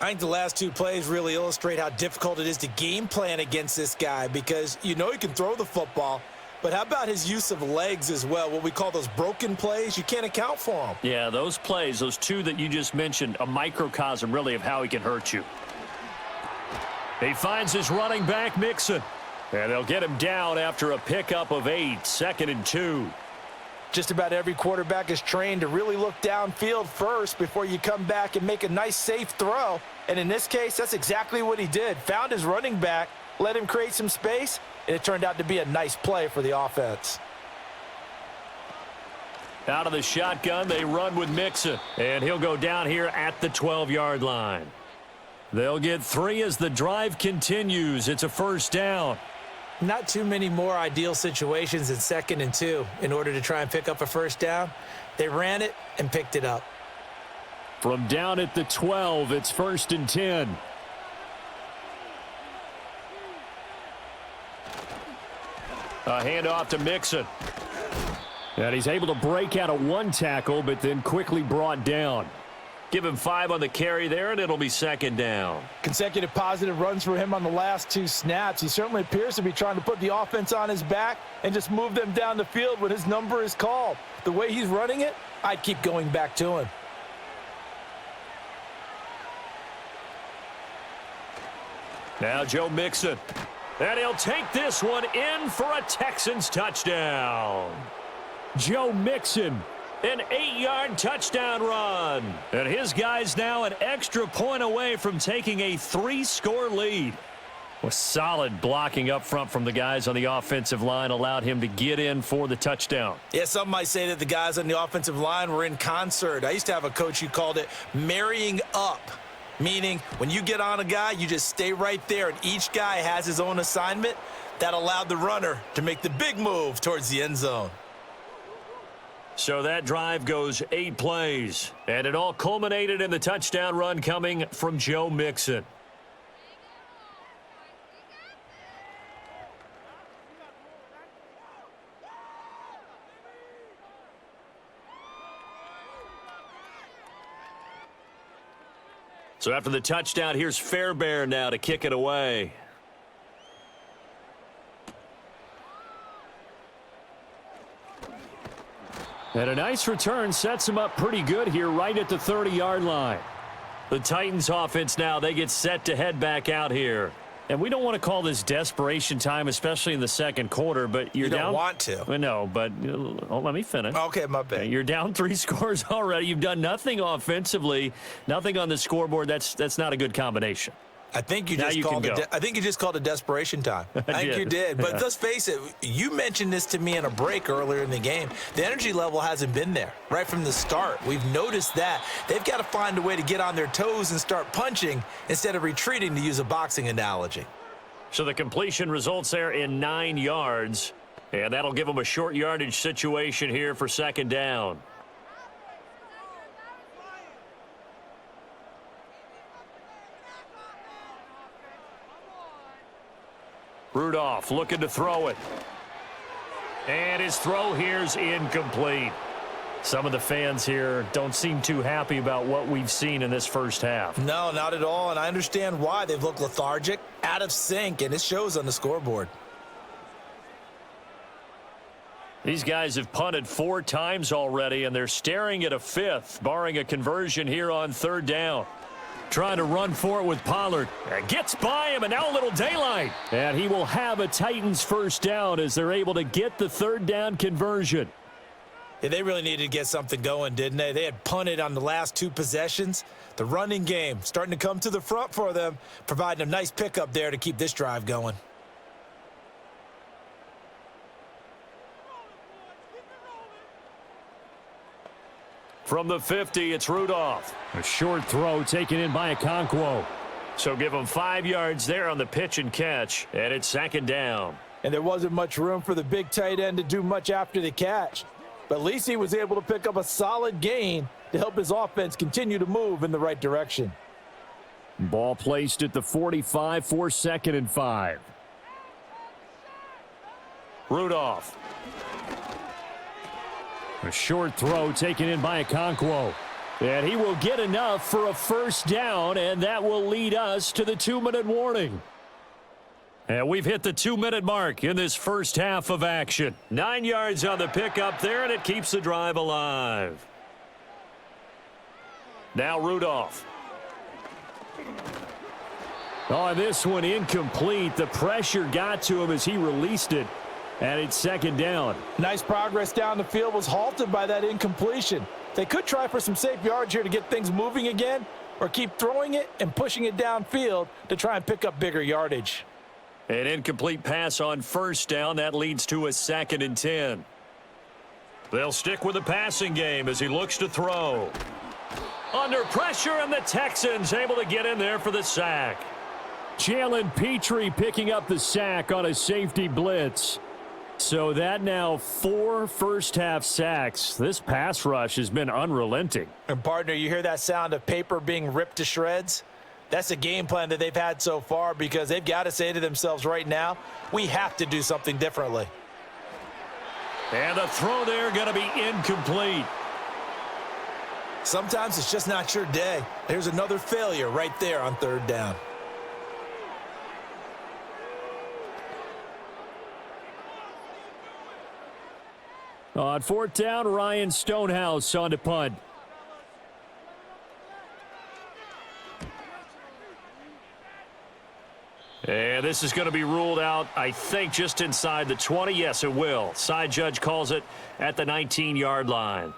[SPEAKER 5] I think the last 2 plays really illustrate how difficult it is to game plan against this guy because you know he can throw the football, but how about his use of legs as well? What we call those broken plays, you can't account for them.
[SPEAKER 2] Yeah, those plays, those 2 that you just mentioned, a microcosm really of how he can hurt you. He finds his running back, Mixon. And they'll get him down after a pickup of 8, 2nd and 2.
[SPEAKER 5] Just about every quarterback is trained to really look downfield first before you come back and make a nice, safe throw. And in this case, that's exactly what he did. Found his running back, let him create some space, and it turned out to be a nice play for the offense.
[SPEAKER 2] Out of the shotgun, they run with Mixon. And he'll go down here at the 12-yard line. They'll get 3 as the drive continues. It's a 1st down.
[SPEAKER 5] Not too many more ideal situations in 2nd and 2 in order to try and pick up a 1st down. They ran it and picked it up.
[SPEAKER 4] From down at the 12, it's 1st and 10.
[SPEAKER 2] A handoff to Mixon.
[SPEAKER 4] And he's able to break out of one tackle, but then quickly brought down.
[SPEAKER 2] Give him 5 on the carry there, and it'll be second down.
[SPEAKER 3] Consecutive positive runs for him on the last 2 snaps. He certainly appears to be trying to put the offense on his back and just move them down the field when his number is called. The way he's running it, I'd keep going back to him.
[SPEAKER 2] Now Joe Mixon. And he'll take this one in for a Texans touchdown.
[SPEAKER 4] Joe Mixon.
[SPEAKER 2] An 8-yard touchdown run. And his guys now an extra point away from taking a 3-score lead. With solid blocking up front from the guys on the offensive line allowed him to get in for the touchdown.
[SPEAKER 5] Yeah, some might say that the guys on the offensive line were in concert. I used to have a coach who called it marrying up, meaning when you get on a guy, you just stay right there, and each guy has his own assignment. That allowed the runner to make the big move towards the end zone.
[SPEAKER 2] So that drive goes 8 plays, and it all culminated in the touchdown run coming from Joe Mixon. So after the touchdown, here's Fairbairn now to kick it away.
[SPEAKER 4] And a nice return sets him up pretty good here right at the 30-yard line.
[SPEAKER 2] The Titans offense now, they get set to head back out here.
[SPEAKER 4] And we don't want to call this desperation time, especially in the second quarter, but you're
[SPEAKER 5] You
[SPEAKER 4] down.
[SPEAKER 5] don't want to.
[SPEAKER 4] Well, no, but let me finish.
[SPEAKER 5] Okay, my bad.
[SPEAKER 4] You're down 3 scores already. You've done nothing offensively, nothing on the scoreboard. That's not a good combination.
[SPEAKER 5] I think you
[SPEAKER 4] Now
[SPEAKER 5] just
[SPEAKER 4] you
[SPEAKER 5] called
[SPEAKER 4] can
[SPEAKER 5] it.
[SPEAKER 4] go.
[SPEAKER 5] I think you just called it desperation time. I think
[SPEAKER 4] did.
[SPEAKER 5] you did. But let's face it. You mentioned this to me in a break earlier in the game. The energy level hasn't been there right from the start. We've noticed that they've got to find a way to get on their toes and start punching instead of retreating, to use a boxing analogy.
[SPEAKER 2] So the completion results there in 9 yards, and that'll give them a short yardage situation here for second down. Rudolph looking to throw it. And his throw here's incomplete.
[SPEAKER 4] Some of the fans here don't seem too happy about what we've seen in this first half.
[SPEAKER 5] No, not at all, and I understand why. They've looked lethargic, out of sync, and it shows on the scoreboard.
[SPEAKER 2] These guys have punted 4 times already, and they're staring at a 5th, barring a conversion here on 3rd down.
[SPEAKER 4] Trying to run for it with Pollard.
[SPEAKER 2] Gets by him, and now a little daylight.
[SPEAKER 4] And he will have a Titans first down as they're able to get the 3rd down conversion.
[SPEAKER 5] Yeah, they really needed to get something going, didn't they? They had punted on the last 2 possessions. The running game starting to come to the front for them, providing a nice pickup there to keep this drive going.
[SPEAKER 2] From the 50, it's Rudolph.
[SPEAKER 4] A short throw taken in by Okonkwo.
[SPEAKER 2] So give him 5 yards there on the pitch and catch, and it's second down.
[SPEAKER 3] And there wasn't much room for the big tight end to do much after the catch. But at least he was able to pick up a solid gain to help his offense continue to move in the right direction.
[SPEAKER 4] Ball placed at the 45 for 2nd and 5.
[SPEAKER 2] Rudolph.
[SPEAKER 4] A short throw taken in by Okonkwo. And he will get enough for a first down, and that will lead us to the 2-minute warning.
[SPEAKER 2] And we've hit the 2-minute mark in this first half of action. 9 yards on the pickup there, and it keeps the drive alive. Now Rudolph.
[SPEAKER 4] Oh, this one incomplete. The pressure got to him as he released it, and it's 2nd down.
[SPEAKER 3] Nice progress down the field was halted by that incompletion. They could try for some safe yards here to get things moving again, or keep throwing it and pushing it downfield to try and pick up bigger yardage.
[SPEAKER 2] An incomplete pass on first down. That leads to a 2nd and 10. They'll stick with the passing game as he looks to throw. Under pressure, and the Texans able to get in there for the sack.
[SPEAKER 4] Jalen Petrie picking up the sack on a safety blitz. So that now 4 first-half sacks. This pass rush has been unrelenting.
[SPEAKER 5] And, partner, you hear that sound of paper being ripped to shreds? That's a game plan that they've had so far, because they've got to say to themselves right now, we have to do something differently.
[SPEAKER 2] And the throw there going to be incomplete.
[SPEAKER 5] Sometimes it's just not your day. There's another failure right there on third down.
[SPEAKER 4] On fourth down, Ryan Stonehouse on to punt.
[SPEAKER 2] And this is going to be ruled out, I think, just inside the 20. Yes, it will. Side judge calls it at the 19-yard line.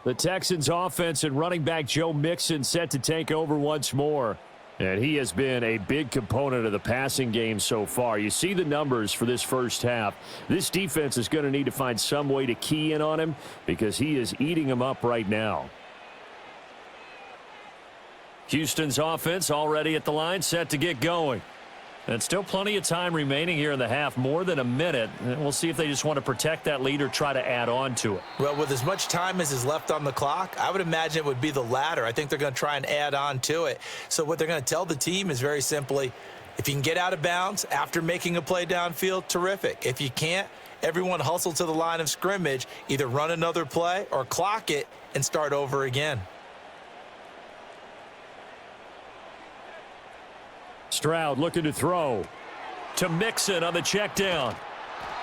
[SPEAKER 4] The Texans offense and running back Joe Mixon set to take over once more. And he has been a big component of the passing game so far. You see the numbers for this first half. This defense is going to need to find some way to key in on him because he is eating them up right now.
[SPEAKER 2] Houston's offense already at the line, set to get going. And still plenty of time remaining here in the half, more than a minute. And we'll see if they just want to protect that lead or try to add on to it.
[SPEAKER 5] Well, with as much time as is left on the clock, I would imagine it would be the latter. I think they're going to try and add on to it. So what they're going to tell the team is very simply, if you can get out of bounds after making a play downfield, terrific. If you can't, everyone hustle to the line of scrimmage, either run another play or clock it and start over again.
[SPEAKER 4] Stroud looking to throw.
[SPEAKER 2] To Mixon on the check down.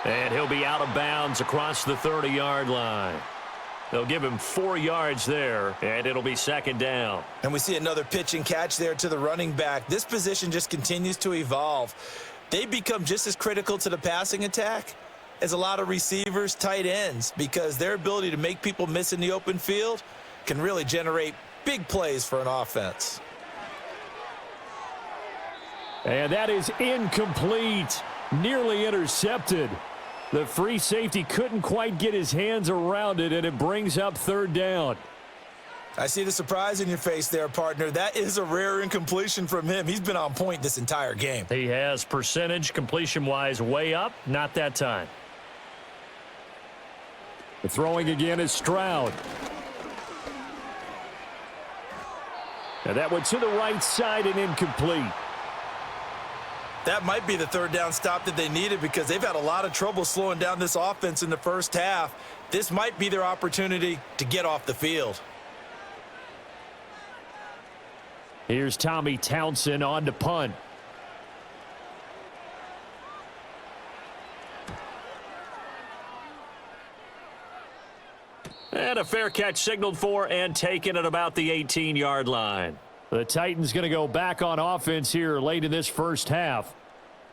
[SPEAKER 2] And he'll be out of bounds across the 30-yard line. They'll give him 4 yards there, and it'll be second down.
[SPEAKER 5] And we see another pitch and catch there to the running back. This position just continues to evolve. They become just as critical to the passing attack as a lot of receivers, tight ends, because their ability to make people miss in the open field can really generate big plays for an offense.
[SPEAKER 4] And that is incomplete. Nearly intercepted. The free safety couldn't quite get his hands around it, and it brings up third down.
[SPEAKER 5] I see the surprise in your face there, partner. That is a rare incompletion from him. He's been on point this entire game.
[SPEAKER 2] He has percentage completion-wise way up. Not that time.
[SPEAKER 4] The throwing again is Stroud. And that went to the right side and incomplete.
[SPEAKER 5] That might be the third down stop that they needed because they've had a lot of trouble slowing down this offense in the first half. This might be their opportunity to get off the field.
[SPEAKER 4] Here's Tommy Townsend on to punt.
[SPEAKER 2] And a fair catch signaled for and taken at about the 18-yard line.
[SPEAKER 4] The Titans going to go back on offense here late in this first half.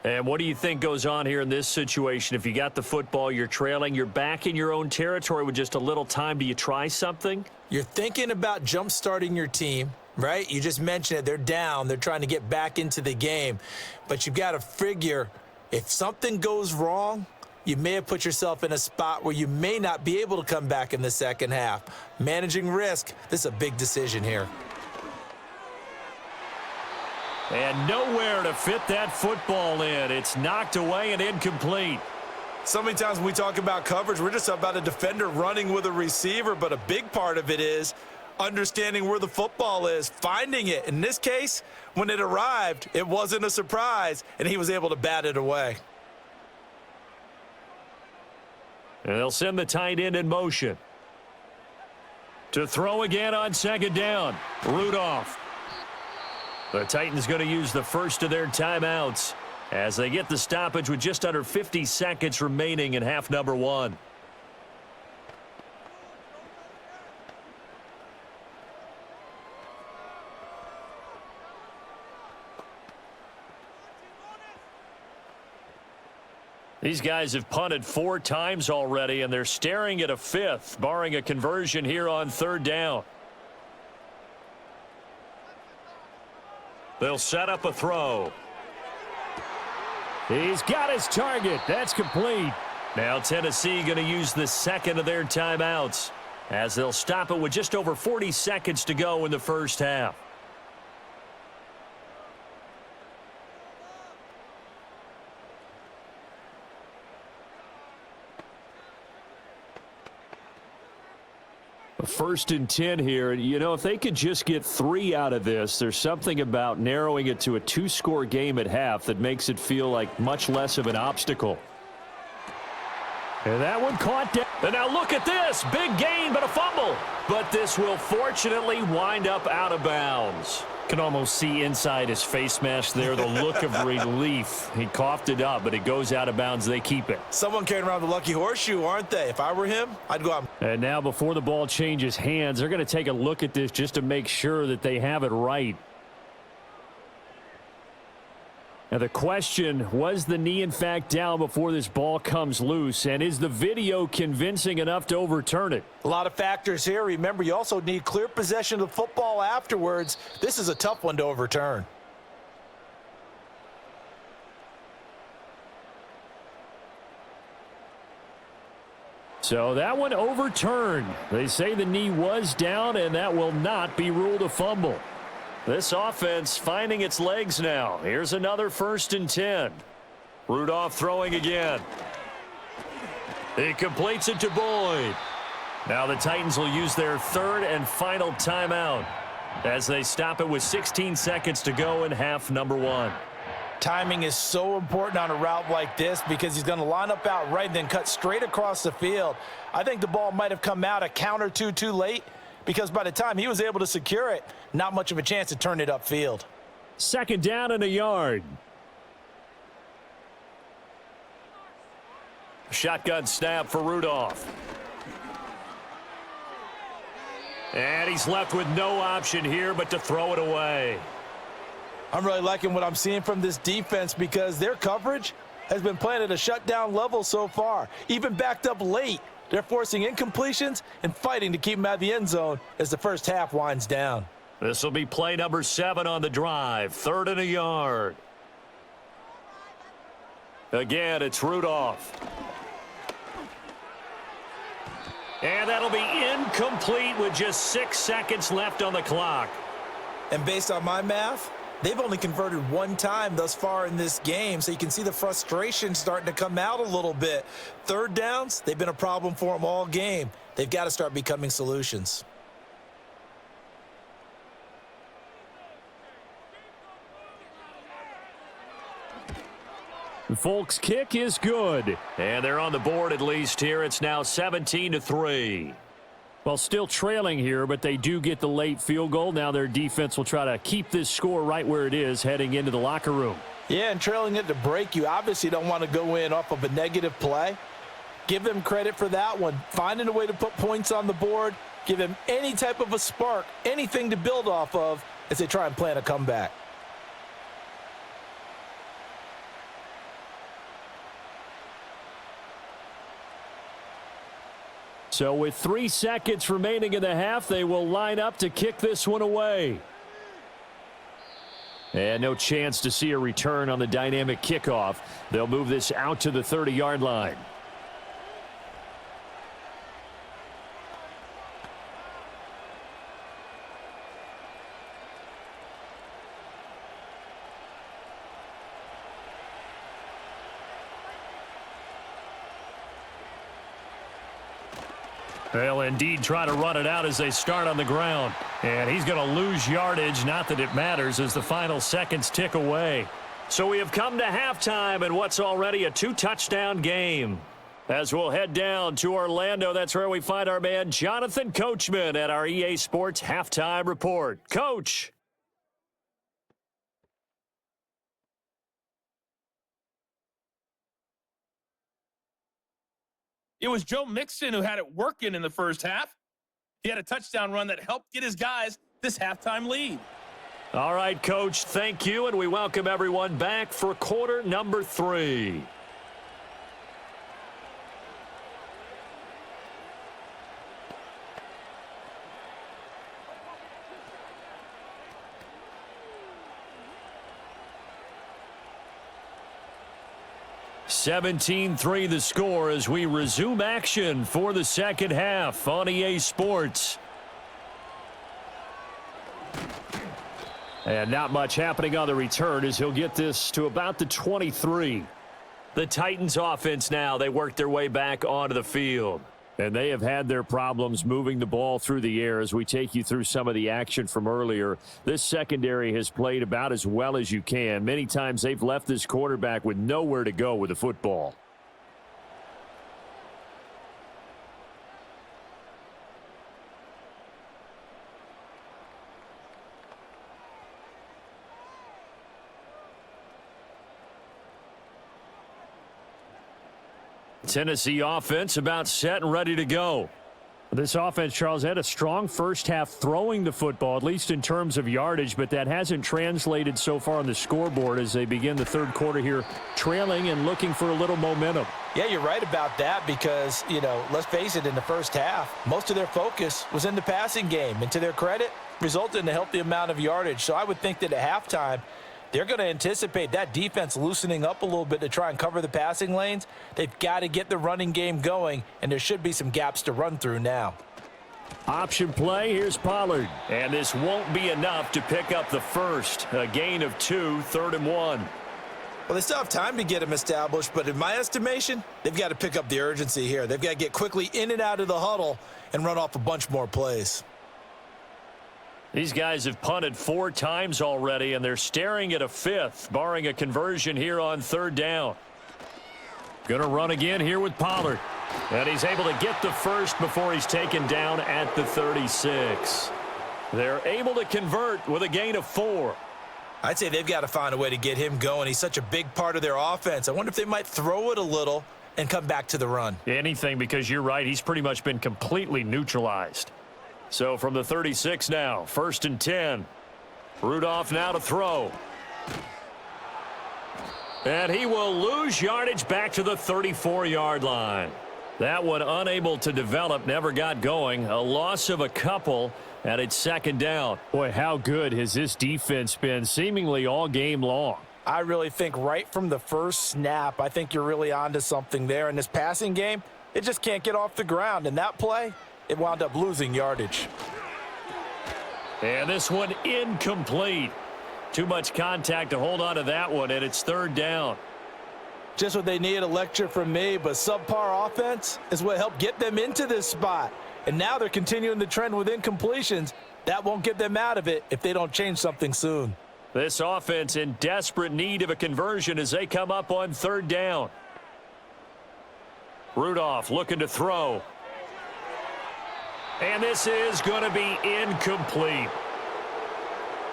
[SPEAKER 2] And what do you think goes on here in this situation? If you got the football, you're trailing, you're back in your own territory with just a little time. Do you try something?
[SPEAKER 5] You're thinking about jump-starting your team, right? You just mentioned it. They're down. They're trying to get back into the game. But you've got to figure if something goes wrong, you may have put yourself in a spot where you may not be able to come back in the second half. Managing risk, this is a big decision here.
[SPEAKER 2] And nowhere to fit that football in. It's knocked away and incomplete.
[SPEAKER 5] So many times when we talk about coverage, we're just about a defender running with a receiver, but a big part of it is understanding where the football is, finding it. In this case, when it arrived, it wasn't a surprise, and he was able to bat it away.
[SPEAKER 2] And they'll send the tight end in motion. To throw again on second down. Rudolph. The Titans going to use the first of their timeouts as they get the stoppage with just under 50 seconds remaining in half number one. These guys have punted 4 times already, and they're staring at a 5th, barring a conversion here on third down. They'll set up a throw.
[SPEAKER 4] He's got his target. That's complete.
[SPEAKER 2] Now Tennessee going to use the second of their timeouts as they'll stop it with just over 40 seconds to go in the first half.
[SPEAKER 4] First and 10 here. You know, if they could just get 3 out of this, there's something about narrowing it to a 2-score game at half that makes it feel like much less of an obstacle. And that one caught down.
[SPEAKER 2] And now look at this. Big gain, but a fumble. But this will fortunately wind up out of bounds.
[SPEAKER 4] Can almost see inside his face mask there, the look of relief. He coughed it up, but it goes out of bounds. They keep it.
[SPEAKER 5] Someone carrying around the lucky horseshoe, aren't they? If I were him, I'd go out.
[SPEAKER 4] And now before the ball changes hands, they're going to take a look at this just to make sure that they have it right. Now the question, was the knee in fact down before this ball comes loose? And is the video convincing enough to overturn it?
[SPEAKER 5] A lot of factors here. Remember, you also need clear possession of the football afterwards. This is a tough one to overturn.
[SPEAKER 4] So that one overturned. They say the knee was down, and that will not be ruled a fumble.
[SPEAKER 2] This offense finding its legs now. Here's another 1st and 10. Rudolph throwing again. He completes it to Boyd. Now the Titans will use their 3rd and final timeout as they stop it with 16 seconds to go in half number 1.
[SPEAKER 5] Timing is so important on a route like this because he's going to line up out right and then cut straight across the field. I think the ball might have come out a count or two too late, because by the time he was able to secure it, not much of a chance to turn it upfield.
[SPEAKER 4] 2nd down and a yard.
[SPEAKER 2] Shotgun snap for Rudolph. And he's left with no option here but to throw it away.
[SPEAKER 5] I'm really liking what I'm seeing from this defense because their coverage has been playing at a shutdown level so far. Even backed up late, they're forcing incompletions and fighting to keep them out of the end zone as the first half winds down.
[SPEAKER 2] This will be play number 7 on the drive. 3rd and a yard. Again, it's Rudolph. And that'll be incomplete with just 6 seconds left on the clock.
[SPEAKER 5] And based on my math, they've only converted 1 time thus far in this game, so you can see the frustration starting to come out a little bit. 3rd downs, they've been a problem for them all game. They've got to start becoming solutions.
[SPEAKER 4] Folks' kick is good.
[SPEAKER 2] And they're on the board at least here. It's now 17-3.
[SPEAKER 4] Well, still trailing here, but they do get the late field goal. Now their defense will try to keep this score right where it is heading into the locker room.
[SPEAKER 5] Yeah, and trailing it to break, you obviously don't want to go in off of a negative play. Give them credit for that one. Finding a way to put points on the board, give them any type of a spark, anything to build off of as they try and plan a comeback.
[SPEAKER 4] So with 3 seconds remaining in the half, they will line up to kick this one away. And no chance to see a return on the dynamic kickoff. They'll move this out to the 30-yard line.
[SPEAKER 2] They'll indeed try to run it out as they start on the ground. And he's going to lose yardage. Not that it matters as the final seconds tick away. So we have come to halftime in what's already a 2-touchdown game. As we'll head down to Orlando, that's where we find our man Jonathan Coachman at our EA Sports Halftime Report. Coach.
[SPEAKER 6] It was Joe Mixon who had it working in the first half. He had a touchdown run that helped get his guys this halftime lead.
[SPEAKER 2] All right, Coach, thank you, and we welcome everyone back for quarter number 3. (17-3) the score as we resume action for the second half on EA Sports.
[SPEAKER 4] And not much happening on the return as he'll get this to about the 23.
[SPEAKER 2] The Titans offense now, they work their way back onto the field.
[SPEAKER 4] And they have had their problems moving the ball through the air as we take you through some of the action from earlier. This secondary has played about as well as you can. Many times they've left this quarterback with nowhere to go with the football.
[SPEAKER 2] Tennessee offense about set and ready to go.
[SPEAKER 4] This offense, Charles, had a strong first half throwing the football, at least in terms of yardage, but that hasn't translated so far on the scoreboard as they begin the third quarter here, trailing and looking for a little momentum.
[SPEAKER 3] Yeah, you're right about that because, let's face it, in the first half, most of their focus was in the passing game. And to their credit, resulted in a healthy amount of yardage. So I would think that at halftime, they're going to anticipate that defense loosening up a little bit to try and cover the passing lanes. They've got to get the running game going, and there should be some gaps to run through now.
[SPEAKER 4] Option play, here's Pollard.
[SPEAKER 2] And this won't be enough to pick up the first. A gain of 2, 3rd and 1.
[SPEAKER 5] Well, they still have time to get him established, but in my estimation, they've got to pick up the urgency here. They've got to get quickly in and out of the huddle and run off a bunch more plays.
[SPEAKER 2] These guys have punted 4 times already, and they're staring at a 5th, barring a conversion here on 3rd down. Going to run again here with Pollard. And he's able to get the first before he's taken down at the 36. They're able to convert with a gain of 4.
[SPEAKER 5] I'd say they've got to find a way to get him going. He's such a big part of their offense. I wonder if they might throw it a little and come back to the run.
[SPEAKER 2] Anything, because you're right, he's pretty much been completely neutralized. So from the 36 now, 1st and 10. Rudolph now to throw. And he will lose yardage back to the 34-yard line. That one unable to develop, never got going. A loss of a couple, and it's 2nd down.
[SPEAKER 4] Boy, how good has this defense been seemingly all game long?
[SPEAKER 3] I really think right from the first snap, I think you're really onto something there. In this passing game, it just can't get off the ground. And that play, it wound up losing yardage.
[SPEAKER 2] And this one incomplete. Too much contact to hold on to that one, and it's 3rd down.
[SPEAKER 3] Just what they need, a lecture from me, but subpar offense is what helped get them into this spot. And now they're continuing the trend with incompletions. That won't get them out of it if they don't change something soon.
[SPEAKER 2] This offense in desperate need of a conversion as they come up on 3rd down. Rudolph looking to throw. And this is going to be incomplete.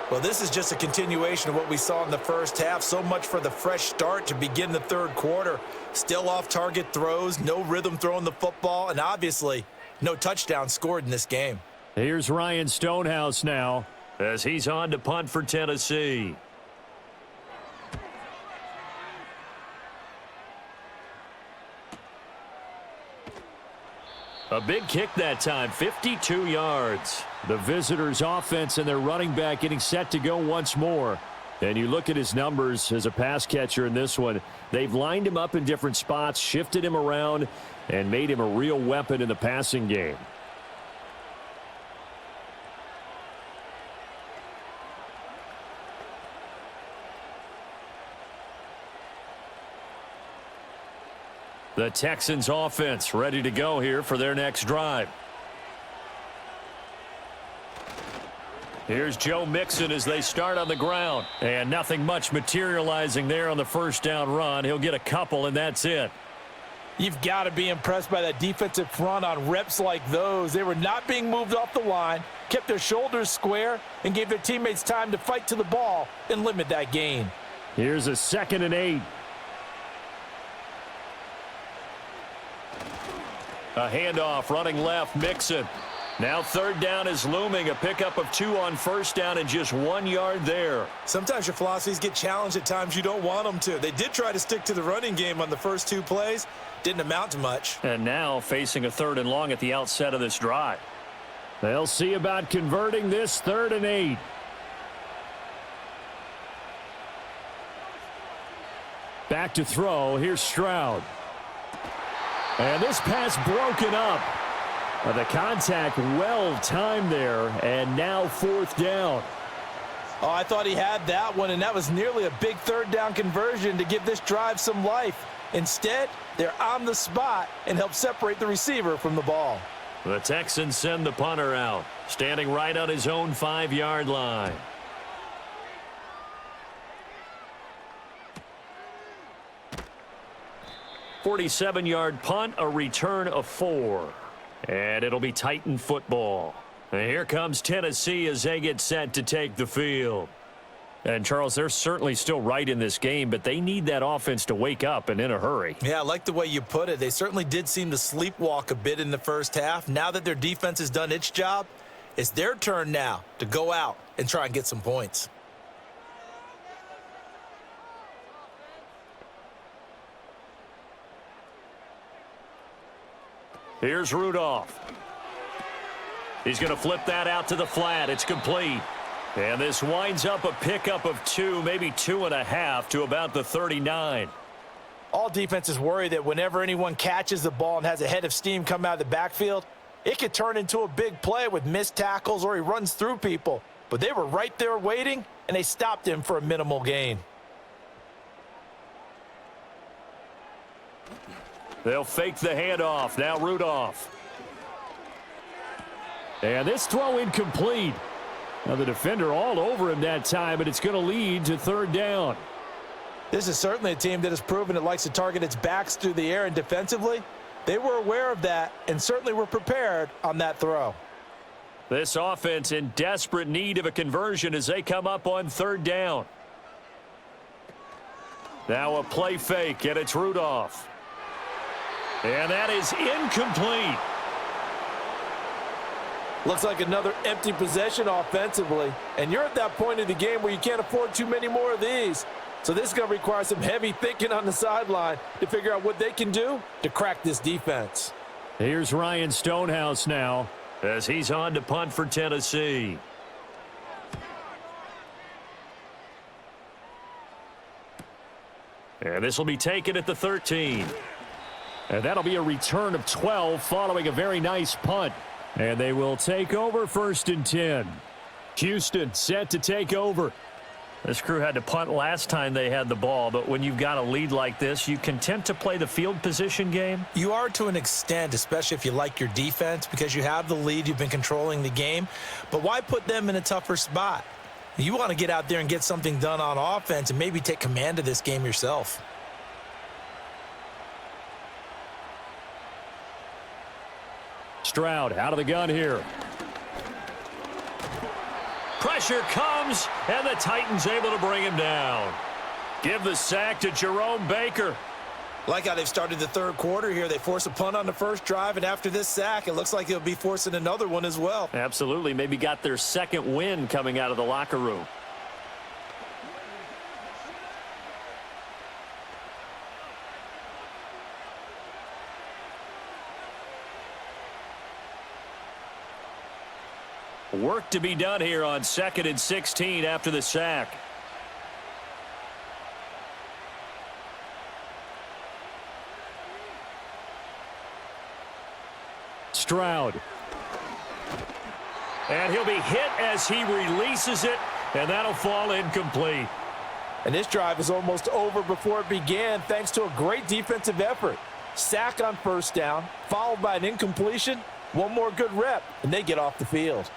[SPEAKER 5] Well, this is just a continuation of what we saw in the first half. So much for the fresh start to begin the 3rd quarter. Still off-target throws, no rhythm throwing the football, and obviously no touchdown scored in this game.
[SPEAKER 4] Here's Ryan Stonehouse now
[SPEAKER 2] as he's on to punt for Tennessee. A big kick that time, 52 yards.
[SPEAKER 4] The visitors' offense and their running back getting set to go once more. And you look at his numbers as a pass catcher in this one. They've lined him up in different spots, shifted him around, and made him a real weapon in the passing game.
[SPEAKER 2] The Texans offense ready to go here for their next drive. Here's Joe Mixon as they start on the ground. And nothing much materializing there on the 1st down run. He'll get a couple, and that's it.
[SPEAKER 3] You've got to be impressed by that defensive front on reps like those. They were not being moved off the line, kept their shoulders square, and gave their teammates time to fight to the ball and limit that gain.
[SPEAKER 4] Here's a 2nd and 8.
[SPEAKER 2] A handoff running left, Mixon. Now 3rd down is looming. A pickup of 2 on 1st down and just 1 yard there.
[SPEAKER 5] Sometimes your philosophies get challenged at times you don't want them to. They did try to stick to the running game on the first 2 plays. Didn't amount to much.
[SPEAKER 2] And now facing a 3rd and long at the outset of this drive.
[SPEAKER 4] They'll see about converting this 3rd and 8. Back to throw. Here's Stroud. And this pass broken up. The contact well timed there, and now 4th down.
[SPEAKER 3] Oh, I thought he had that one, and that was nearly a big 3rd down conversion to give this drive some life. Instead, they're on the spot and help separate the receiver from the ball.
[SPEAKER 2] The Texans send the punter out, standing right on his own 5-yard line. "47-yard punt, a return of 4. And it'll be Titan football. And here comes Tennessee as they get set to take the field. And, Charles, they're certainly still right in this game, but they need that offense to wake up and in a hurry.
[SPEAKER 5] Yeah, I like the way you put it. They certainly did seem to sleepwalk a bit in the first half. Now that their defense has done its job, it's their turn now to go out and try and get some points.
[SPEAKER 2] Here's Rudolph. He's going to flip that out to the flat. It's complete. And this winds up a pickup of 2, maybe 2.5 to about the 39.
[SPEAKER 3] All defenses worry that whenever anyone catches the ball and has a head of steam come out of the backfield, it could turn into a big play with missed tackles or he runs through people. But they were right there waiting, and they stopped him for a minimal gain.
[SPEAKER 2] They'll fake the handoff. Now Rudolph.
[SPEAKER 4] And this throw incomplete. Now the defender all over him that time, but it's going to lead to 3rd down.
[SPEAKER 3] This is certainly a team that has proven it likes to target its backs through the air, and defensively, they were aware of that and certainly were prepared on that throw.
[SPEAKER 2] This offense in desperate need of a conversion as they come up on 3rd down. Now a play fake, and it's Rudolph. And that is incomplete.
[SPEAKER 3] Looks like another empty possession offensively, and you're at that point of the game where you can't afford too many more of these. So this is going to require some heavy thinking on the sideline to figure out what they can do to crack this defense.
[SPEAKER 4] Here's Ryan Stonehouse now
[SPEAKER 2] as he's on to punt for Tennessee. And this will be taken at the 13.
[SPEAKER 4] And that'll be a return of 12 following a very nice punt. And they will take over 1st and 10. Houston set to take over.
[SPEAKER 2] This crew had to punt last time they had the ball, but when you've got a lead like this, you content to play the field position game?
[SPEAKER 5] You are to an extent, especially if you like your defense, because you have the lead, you've been controlling the game. But why put them in a tougher spot? You want to get out there and get something done on offense and maybe take command of this game yourself.
[SPEAKER 4] Stroud out of the gun here.
[SPEAKER 2] Pressure comes, and the Titans able to bring him down. Give the sack to Jerome Baker.
[SPEAKER 5] Like how they've started the 3rd quarter here. They force a punt on the first drive, and after this sack, it looks like they'll be forcing another one as well.
[SPEAKER 2] Absolutely. Maybe got their 2nd win coming out of the locker room. Work to be done here on 2nd and 16 after the sack.
[SPEAKER 4] Stroud.
[SPEAKER 2] And he'll be hit as he releases it, and that'll fall incomplete.
[SPEAKER 3] And this drive is almost over before it began thanks to a great defensive effort. Sack on 1st down, followed by an incompletion. One more good rep, and they get off the field.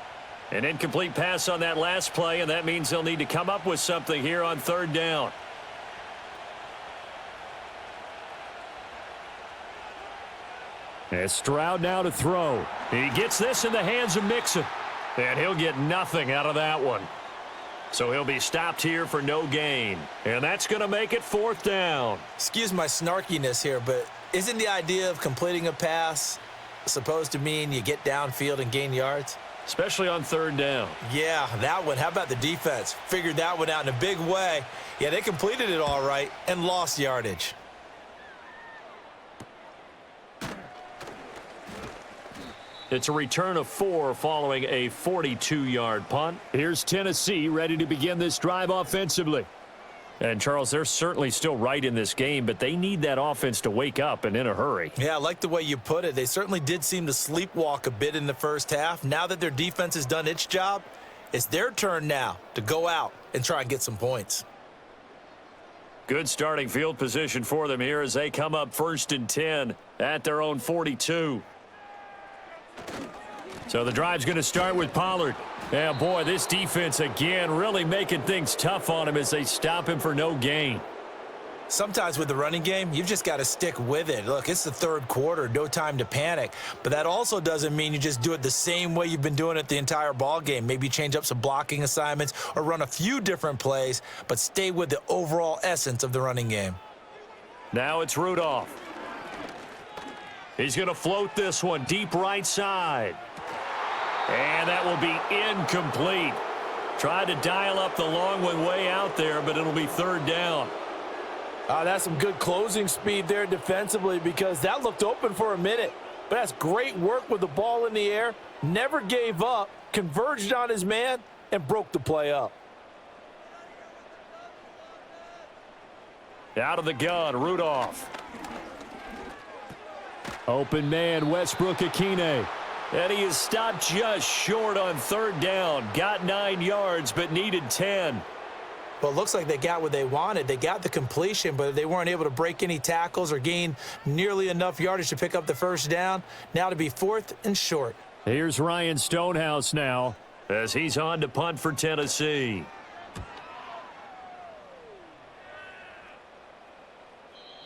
[SPEAKER 2] An incomplete pass on that last play, and that means they'll need to come up with something here on 3rd down.
[SPEAKER 4] And Stroud now to throw.
[SPEAKER 2] He gets this in the hands of Mixon, and he'll get nothing out of that one. So he'll be stopped here for no gain, and that's going to make it 4th down.
[SPEAKER 5] Excuse my snarkiness here, but isn't the idea of completing a pass supposed to mean you get downfield and gain yards?
[SPEAKER 2] Especially on 3rd down.
[SPEAKER 5] Yeah, that one. How about the defense? Figured that one out in a big way. Yeah, they completed it all right and lost yardage.
[SPEAKER 2] It's a return of 4 following a 42-yard punt.
[SPEAKER 4] Here's Tennessee ready to begin this drive offensively.
[SPEAKER 2] And, Charles, they're certainly still right in this game, but they need that offense to wake up and in a hurry.
[SPEAKER 5] Yeah, I like the way you put it. They certainly did seem to sleepwalk a bit in the first half. Now that their defense has done its job, it's their turn now to go out and try and get some points.
[SPEAKER 2] Good starting field position for them here as they come up 1st and 10 at their own 42.
[SPEAKER 4] So the drive's going to start with Pollard. Yeah, boy, this defense again really making things tough on him as they stop him for no gain.
[SPEAKER 5] Sometimes with the running game, you've just got to stick with it. Look, it's the third quarter, no time to panic. But that also doesn't mean you just do it the same way you've been doing it the entire ball game. Maybe change up some blocking assignments or run a few different plays, but stay with the overall essence of the running game.
[SPEAKER 2] Now it's Rudolph. He's going to float this one deep right side. And that will be incomplete. Tried to dial up the long one way out there, but it'll be third down.
[SPEAKER 3] That's some good closing speed there defensively because that looked open for a minute. But that's great work with the ball in the air. Never gave up, converged on his man, and broke the play up.
[SPEAKER 2] Out of the gun, Rudolph.
[SPEAKER 4] Open man, Westbrook-Ikhine.
[SPEAKER 2] And he is stopped just short on third down. Got 9 yards, but needed 10.
[SPEAKER 5] Well, it looks like they got what they wanted. They got the completion, but they weren't able to break any tackles or gain nearly enough yardage to pick up the first down. Now to be 4th and short.
[SPEAKER 4] Here's Ryan Stonehouse now.
[SPEAKER 2] As he's on to punt for Tennessee.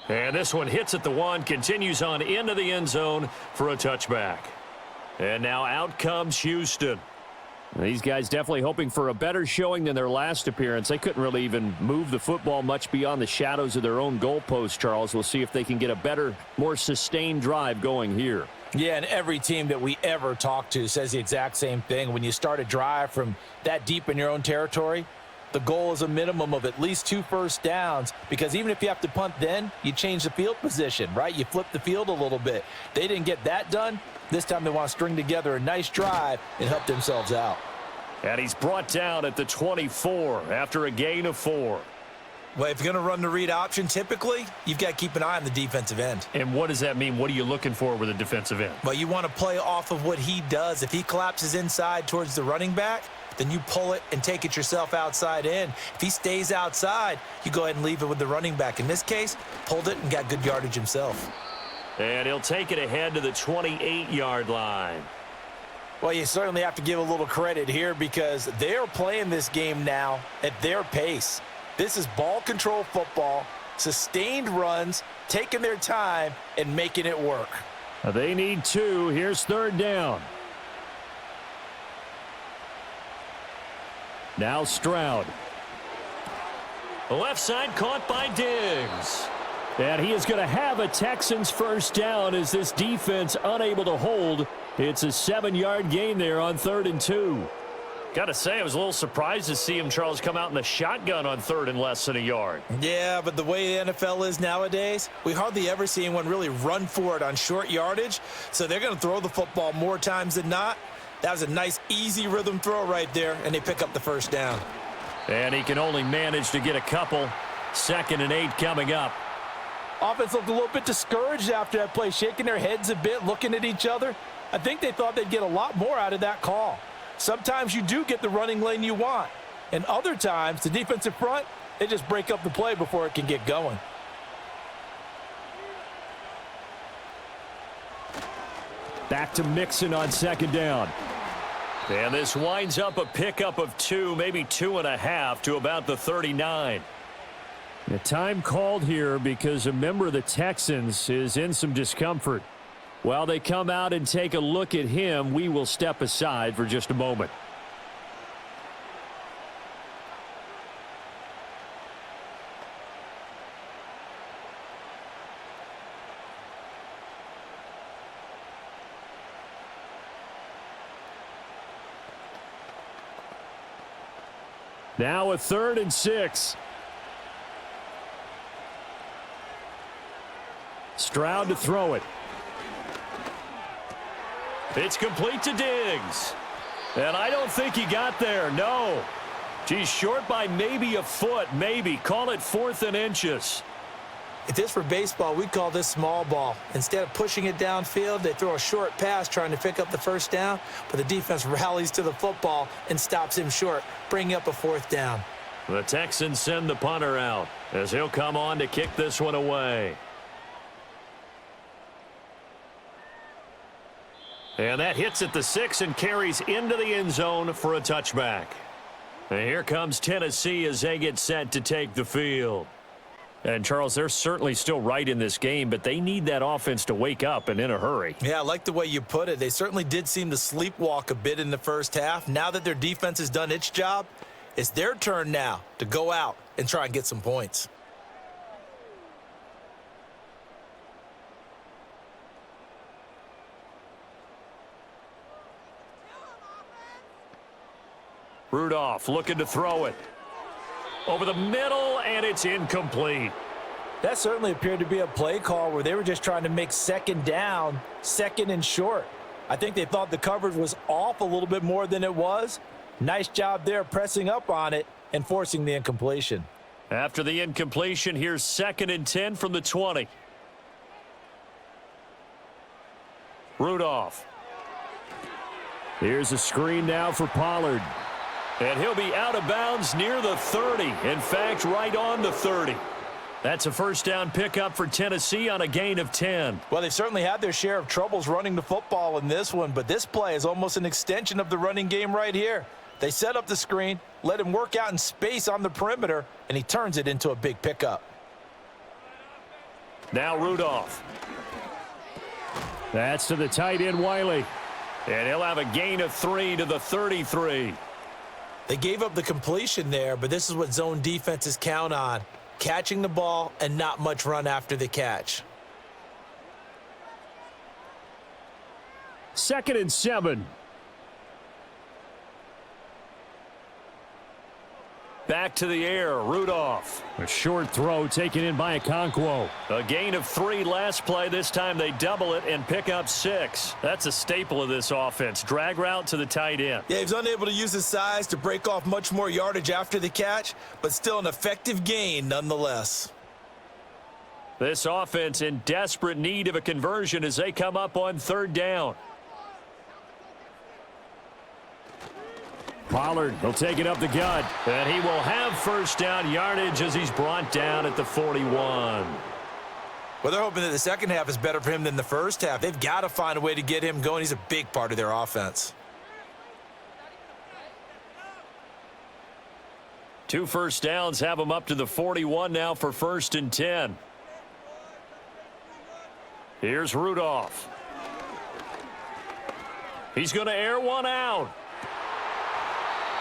[SPEAKER 2] And this one hits at the 1, continues on into the end zone for a touchback. And now out comes Houston.
[SPEAKER 4] These guys definitely hoping for a better showing than their last appearance. They couldn't really even move the football much beyond the shadows of their own goalpost, Charles. We'll see if they can get a better, more sustained drive going here.
[SPEAKER 3] Yeah, and every team that we ever talk to says the exact same thing. When you start a drive from that deep in your own territory, the goal is a minimum of at least 2 first downs because even if you have to punt then, you change the field position, right? You flip the field a little bit. They didn't get that done. This time they want to string together a nice drive and help themselves out.
[SPEAKER 2] And he's brought down at the 24 after a gain of 4.
[SPEAKER 5] Well, if you're going to run the read option, typically, you've got to keep an eye on the defensive end.
[SPEAKER 2] And what does that mean? What are you looking for with a defensive end?
[SPEAKER 5] Well, you want to play off of what he does. If he collapses inside towards the running back, then you pull it and take it yourself outside in. If he stays outside, you go ahead and leave it with the running back. In this case, pulled it and got good yardage himself.
[SPEAKER 2] And he'll take it ahead to the 28-yard line.
[SPEAKER 3] Well, you certainly have to give a little credit here because they're playing this game now at their pace. This is ball control football, sustained runs, taking their time, and making it work.
[SPEAKER 4] They need 2. Here's third down. Now Stroud.
[SPEAKER 2] The left side caught by Diggs.
[SPEAKER 4] And he is going to have a Texans first down as this defense unable to hold. It's a 7-yard gain there on 3rd and 2.
[SPEAKER 2] Got to say, I was a little surprised to see him, Charles, come out in the shotgun on 3rd and less than a yard.
[SPEAKER 5] Yeah, but the way the NFL is nowadays, we hardly ever see anyone really run for it on short yardage. So they're going to throw the football more times than not. That was a nice, easy rhythm throw right there, and they pick up the first down.
[SPEAKER 2] And he can only manage to get a couple. 2nd and 8 coming up.
[SPEAKER 3] Offense looked a little bit discouraged after that play, shaking their heads a bit, looking at each other. I think they thought they'd get a lot more out of that call. Sometimes you do get the running lane you want. And other times, the defensive front, they just break up the play before it can get going.
[SPEAKER 4] Back to Mixon on 2nd down.
[SPEAKER 2] And this winds up a pickup of 2, maybe 2.5 to about the 39.
[SPEAKER 4] The time called here because a member of the Texans is in some discomfort. While they come out and take a look at him, we will step aside for just a moment. Now a 3rd and 6. Stroud to throw it.
[SPEAKER 2] It's complete to Diggs. And I don't think he got there, no. He's short by maybe a foot, maybe. Call it 4th and inches.
[SPEAKER 5] If this were baseball, we'd call this small ball. Instead of pushing it downfield, they throw a short pass trying to pick up the first down, but the defense rallies to the football and stops him short, bringing up a 4th down.
[SPEAKER 2] The Texans send the punter out as he'll come on to kick this one away. And that hits at the 6 and carries into the end zone for a touchback. And here comes Tennessee as they get set to take the field.
[SPEAKER 4] And, Charles, they're certainly still right in this game, but they need that offense to wake up and in a hurry.
[SPEAKER 5] Yeah, I like the way you put it. They certainly did seem to sleepwalk a bit in the first half. Now that their defense has done its job, it's their turn now to go out and try and get some points.
[SPEAKER 2] Rudolph looking to throw it. Over the middle, and it's incomplete.
[SPEAKER 3] That certainly appeared to be a play call where they were just trying to make second down, second and short. I think they thought the coverage was off a little bit more than it was. Nice job there pressing up on it and forcing the incompletion.
[SPEAKER 2] After the incompletion, here's 2nd and 10 from the 20. Rudolph.
[SPEAKER 4] Here's a screen now for Pollard.
[SPEAKER 2] And he'll be out of bounds near the 30. In fact, right on the 30. That's a first down pickup for Tennessee on a gain of 10.
[SPEAKER 3] Well, they've certainly had their share of troubles running the football in this one, but this play is almost an extension of the running game right here. They set up the screen, let him work out in space on the perimeter, and he turns it into a big pickup.
[SPEAKER 2] Now Rudolph.
[SPEAKER 4] That's to the tight end, Wiley.
[SPEAKER 2] And he'll have a gain of 3 to the 33.
[SPEAKER 5] They gave up the completion there, but this is what zone defenses count on. Catching the ball and not much run after the catch.
[SPEAKER 4] 2nd and 7.
[SPEAKER 2] Back to the air, Rudolph.
[SPEAKER 4] A short throw taken in by Okonkwo.
[SPEAKER 2] A gain of 3 last play. This time they double it and pick up 6. That's a staple of this offense. Drag route to the tight end.
[SPEAKER 5] Yeah, he was unable to use his size to break off much more yardage after the catch, but still an effective gain nonetheless.
[SPEAKER 2] This offense in desperate need of a conversion as they come up on 3rd down.
[SPEAKER 4] Pollard, he'll take it up the gut.
[SPEAKER 2] And he will have first down yardage as he's brought down at the 41.
[SPEAKER 5] Well, they're hoping that the second half is better for him than the first half. They've got to find a way to get him going. He's a big part of their offense.
[SPEAKER 2] 2 first downs have him up to the 41 now for 1st and 10. Here's Rudolph. He's going to air one out.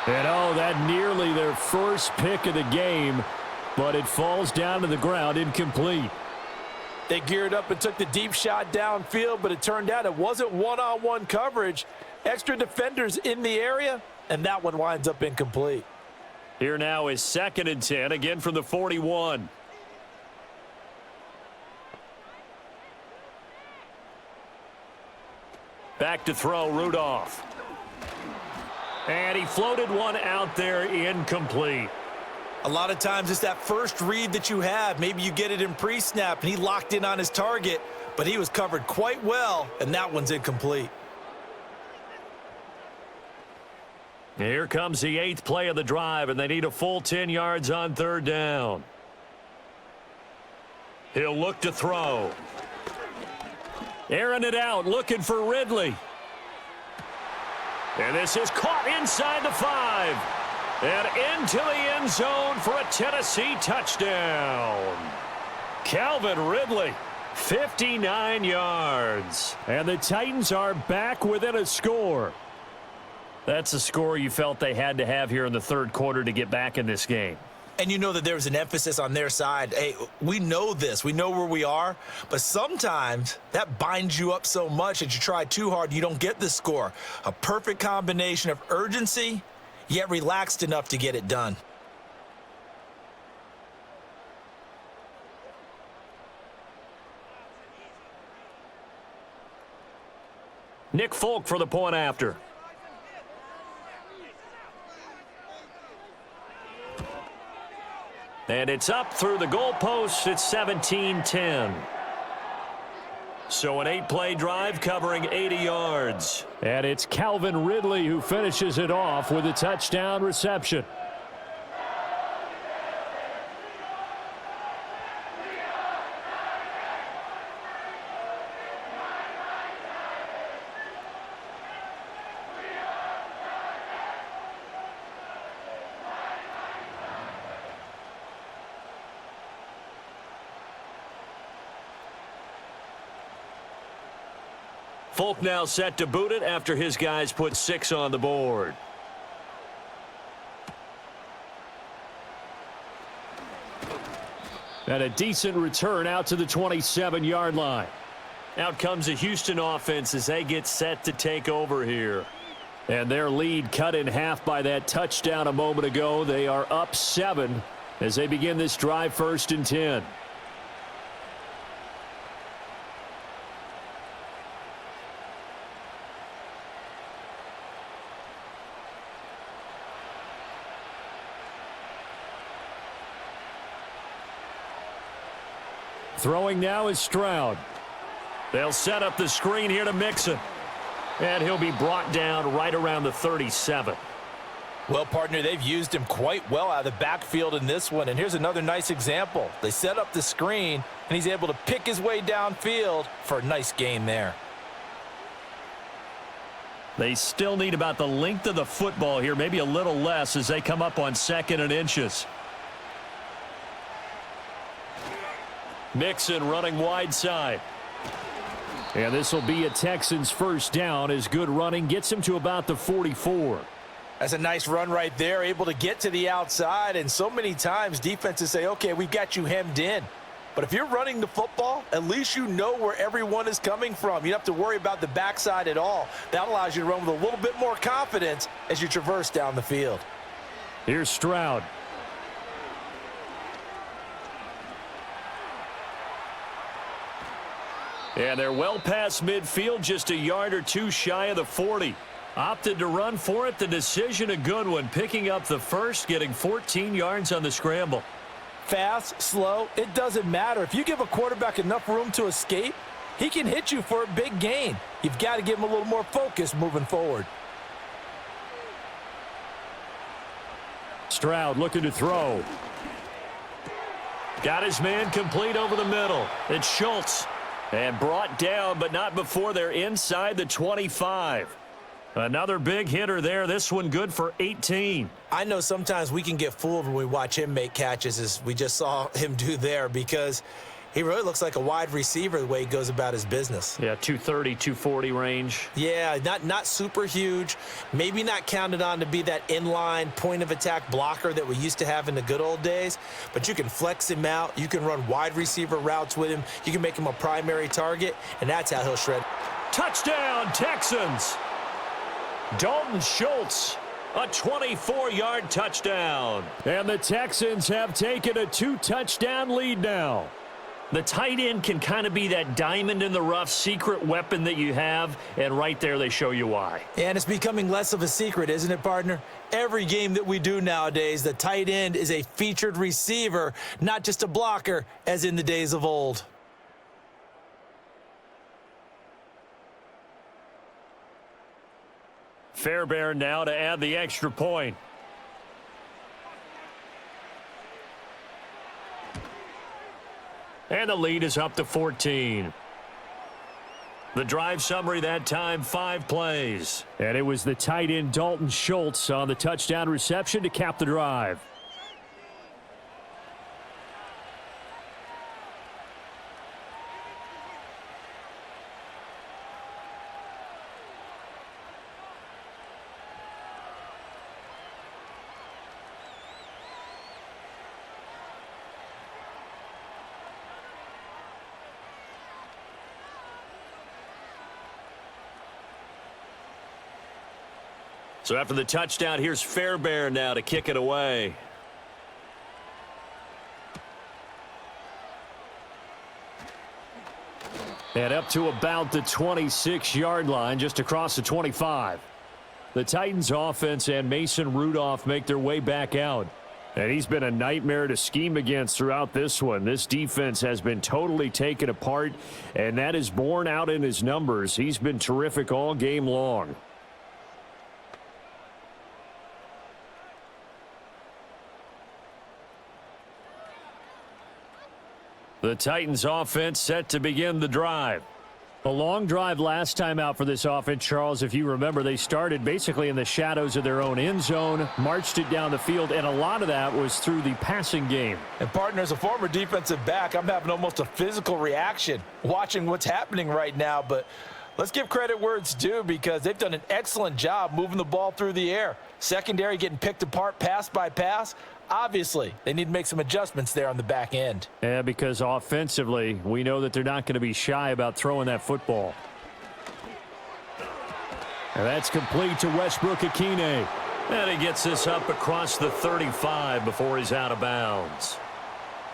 [SPEAKER 4] And oh, that nearly their first pick of the game, but it falls down to the ground incomplete.
[SPEAKER 3] They geared up and took the deep shot downfield, but it turned out it wasn't one-on-one coverage. Extra defenders in the area, and that one winds up incomplete.
[SPEAKER 2] Here now is 2nd and 10, again from the 41. Back to throw, Rudolph. And he floated one out there, incomplete.
[SPEAKER 5] A lot of times it's that first read that you have. Maybe you get it in pre-snap, and he locked in on his target, but he was covered quite well, and that one's incomplete.
[SPEAKER 2] Here comes the 8th play of the drive, and they need a full 10 yards on 3rd down. He'll look to throw. Airing it out, looking for Ridley. And this is caught inside the 5. And into the end zone for a Tennessee touchdown. Calvin Ridley, 59 yards.
[SPEAKER 4] And the Titans are back within a score.
[SPEAKER 2] That's a score you felt they had to have here in the 3rd quarter to get back in this game.
[SPEAKER 5] And you know that there was an emphasis on their side. Hey, we know this. We know where we are. But sometimes that binds you up so much that you try too hard, you don't get the score. A perfect combination of urgency, yet relaxed enough to get it done.
[SPEAKER 2] Nick Folk for the point after. And it's up through the goalposts. It's 17-10. So an 8-play drive covering 80 yards.
[SPEAKER 4] And it's Calvin Ridley who finishes it off with a touchdown reception.
[SPEAKER 2] Folk now set to boot it after his guys put 6 on the board.
[SPEAKER 4] And a decent return out to the 27-yard line.
[SPEAKER 2] Out comes the Houston offense as they get set to take over here.
[SPEAKER 4] And their lead cut in half by that touchdown a moment ago. They are up 7 as they begin this drive, 1st and 10. Throwing now is Stroud.
[SPEAKER 2] They'll set up the screen here to Mixon. And he'll be brought down right around the 37.
[SPEAKER 3] Well, partner, they've used him quite well out of the backfield in this one. And here's another nice example. They set up the screen, and he's able to pick his way downfield for a nice gain there.
[SPEAKER 2] They still need about the length of the football here, maybe a little less as they come up on 2nd and inches. Mixon running wide side.
[SPEAKER 4] And this will be a Texans first down as good running gets him to about the 44.
[SPEAKER 3] That's a nice run right there, able to get to the outside. And so many times defenses say, okay, we've got you hemmed in. But if you're running the football, at least you know where everyone is coming from. You don't have to worry about the backside at all. That allows you to run with a little bit more confidence as you traverse down the field.
[SPEAKER 4] Here's Stroud.
[SPEAKER 2] And they're well past midfield, just a yard or 2 shy of the 40. Opted to run for it. The decision a good one. Picking up the first, getting 14 yards on the scramble.
[SPEAKER 3] Fast, slow, it doesn't matter. If you give a quarterback enough room to escape, he can hit you for a big gain. You've got to give him a little more focus moving forward.
[SPEAKER 4] Stroud looking to throw.
[SPEAKER 2] Got his man complete over the middle. It's Schultz. And brought down, but not before they're inside the 25. Another big hitter there. This one good for 18.
[SPEAKER 5] I know sometimes we can get fooled when we watch him make catches, as we just saw him do there, because he really looks like a wide receiver the way he goes about his business.
[SPEAKER 2] Yeah, 230, 240 range.
[SPEAKER 5] Yeah, not super huge. Maybe not counted on to be that inline point-of-attack blocker that we used to have in the good old days, but you can flex him out. You can run wide receiver routes with him. You can make him a primary target, and that's how he'll shred.
[SPEAKER 2] Touchdown, Texans! Dalton Schultz, a 24-yard touchdown.
[SPEAKER 4] And the Texans have taken a 2-touchdown lead now.
[SPEAKER 2] The tight end can kind of be that diamond in the rough secret weapon that you have, and right there they show you why.
[SPEAKER 5] And it's becoming less of a secret, isn't it, partner? Every game that we do nowadays, the tight end is a featured receiver, not just a blocker, as in the days of old.
[SPEAKER 2] Fairbairn now to add the extra point. And the lead is up to 14. The drive summary that time, 5 plays.
[SPEAKER 4] And it was the tight end Dalton Schultz on the touchdown reception to cap the drive.
[SPEAKER 2] So after the touchdown, here's Fairbairn now to kick it away.
[SPEAKER 4] And up to about the 26-yard line, just across the 25. The Titans offense and Mason Rudolph make their way back out. And he's been a nightmare to scheme against throughout this one. This defense has been totally taken apart, and that is borne out in his numbers. He's been terrific all game long.
[SPEAKER 2] The Titans offense set to begin the drive.
[SPEAKER 4] A long drive last time out for this offense, Charles. If you remember, they started basically in the shadows of their own end zone, marched it down the field, and a lot of that was through the passing game.
[SPEAKER 3] And partner, as a former defensive back, I'm having almost a physical reaction watching what's happening right now. But Let's give credit where it's due because they've done an excellent job moving the ball through the air. Secondary getting picked apart pass by pass. Obviously, they need to make some adjustments there on the back end.
[SPEAKER 4] Yeah, because offensively, we know that they're not going to be shy about throwing that football. And that's complete to Westbrook-Ikhine.
[SPEAKER 2] And he gets this up across the 35 before he's out of bounds.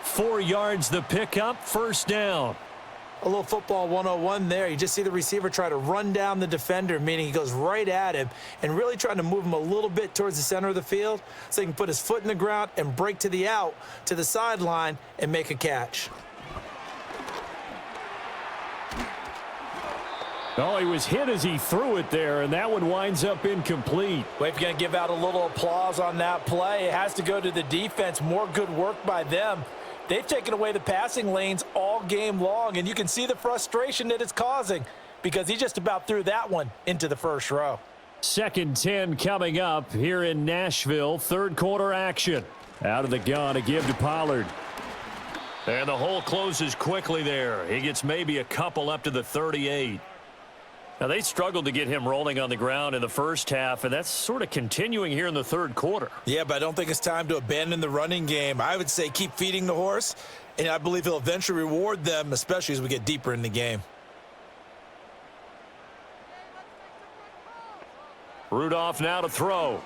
[SPEAKER 4] 4 yards the pickup, first down.
[SPEAKER 5] A little football 101 there. You just see the receiver try to run down the defender, meaning he goes right at him and really trying to move him a little bit towards the center of the field so he can put his foot in the ground and break to the out, to the sideline, and make a catch.
[SPEAKER 4] Oh, he was hit as he threw it there, and that one winds up incomplete.
[SPEAKER 3] Well, if you're going to give out a little applause on that play, it has to go to the defense. More good work by them. They've taken away the passing lanes all game long, and you can see the frustration that it's causing because he just about threw that one into the first row.
[SPEAKER 4] 2nd and 10 coming up here in Nashville. Third quarter action. Out of the gun, a give to Pollard.
[SPEAKER 2] And the hole closes quickly there. He gets maybe a couple up to the 38. Now, they struggled to get him rolling on the ground in the first half, and that's sort of continuing here in the third quarter.
[SPEAKER 5] Yeah, but I don't think it's time to abandon the running game. I would say keep feeding the horse, and I believe he'll eventually reward them, especially as we get deeper in the game.
[SPEAKER 2] Rudolph now to throw.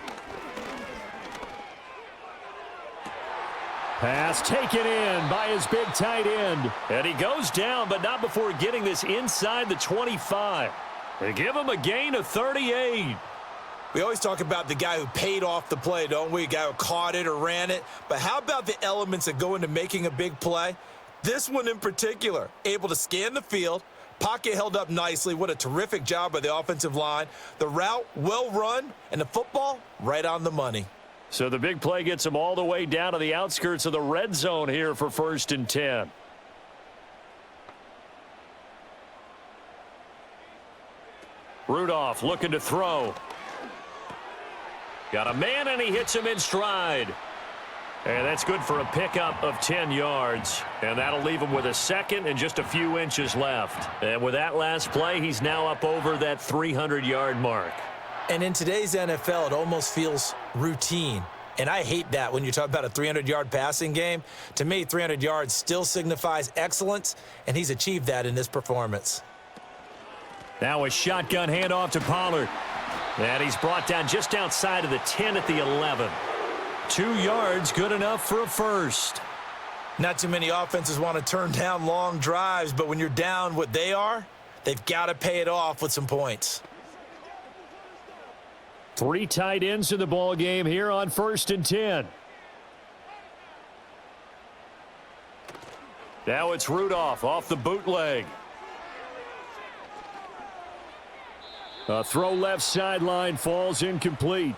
[SPEAKER 4] Pass taken in by his big tight end.
[SPEAKER 2] And he goes down, but not before getting this inside the 25. They give him a gain of 38.
[SPEAKER 5] We always talk about the guy who paid off the play, don't we? A guy who caught it or ran it. But how about the elements that go into making a big play? This one in particular, able to scan the field, pocket held up nicely. What a terrific job by the offensive line. The route, well run, and the football, right on the money.
[SPEAKER 2] So the big play gets him all the way down to the outskirts of the red zone here for 1st and 10. Rudolph looking to throw. Got a man, and he hits him in stride. And that's good for a pickup of 10 yards. And that'll leave him with a second and just a few inches left. And with that last play, he's now up over that 300-yard mark.
[SPEAKER 5] And in today's NFL, it almost feels routine. And I hate that when you talk about a 300-yard passing game. To me, 300 yards still signifies excellence, and he's achieved that in this performance.
[SPEAKER 4] Now a shotgun handoff to Pollard.
[SPEAKER 2] And he's brought down just outside of the 10 at the 11.
[SPEAKER 4] 2 yards, good enough for a first.
[SPEAKER 5] Not too many offenses want to turn down long drives, but when you're down what they are, they've got to pay it off with some points.
[SPEAKER 4] 3 tight ends in the ball game here on 1st and 10.
[SPEAKER 2] Now it's Rudolph off the bootleg.
[SPEAKER 4] A throw left sideline falls incomplete.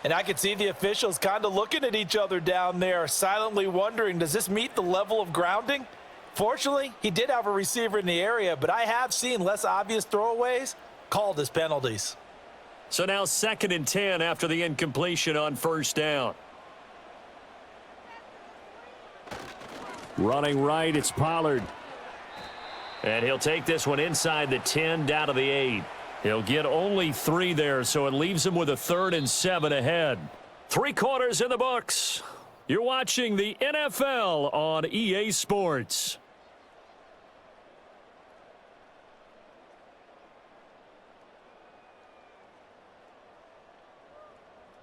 [SPEAKER 3] And I could see the officials kind of looking at each other down there, silently wondering, does this meet the level of grounding? Fortunately, he did have a receiver in the area, but I have seen less obvious throwaways called as penalties.
[SPEAKER 2] So now 2nd and 10 after the incompletion on 1st down.
[SPEAKER 4] Running right, it's Pollard.
[SPEAKER 2] And he'll take this one inside the 10 down to the 8. He'll get only 3 there, so it leaves him with a 3rd and 7 ahead. 3 quarters in the books. You're watching the NFL on EA Sports.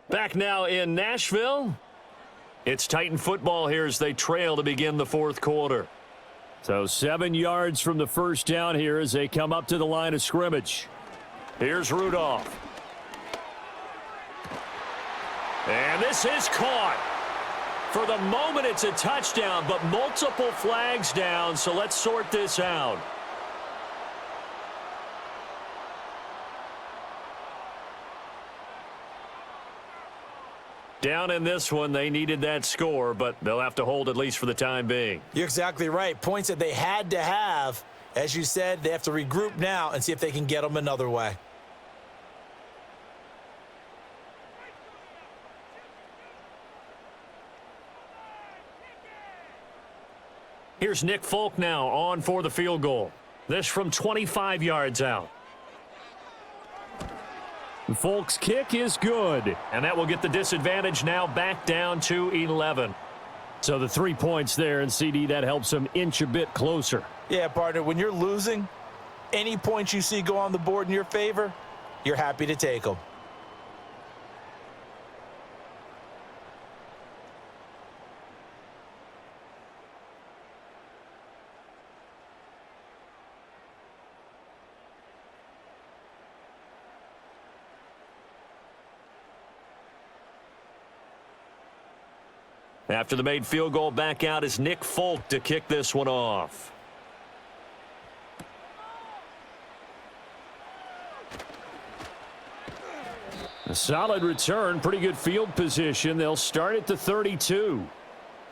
[SPEAKER 2] Back now in Nashville. It's Titan football here as they trail to begin the 4th quarter.
[SPEAKER 4] So 7 yards from the first down here as they come up to the line of scrimmage.
[SPEAKER 2] Here's Rudolph. And this is caught. For the moment, it's a touchdown, but multiple flags down, so let's sort this out. Down in this one, they needed that score, but they'll have to hold at least for the time being.
[SPEAKER 5] You're exactly right. Points that they had to have. As you said, they have to regroup now and see if they can get them another way.
[SPEAKER 2] Here's Nick Folk now on for the field goal. This from 25 yards out.
[SPEAKER 4] Folk's kick is good.
[SPEAKER 2] And that will get the disadvantage now back down to 11.
[SPEAKER 4] So the 3 points there, and CD, that helps them inch a bit closer.
[SPEAKER 5] Yeah, partner, when you're losing, any points you see go on the board in your favor, you're happy to take them.
[SPEAKER 2] After the made field goal, back out is Nick Folk to kick this one off.
[SPEAKER 4] A solid return, pretty good field position. They'll start at the 32.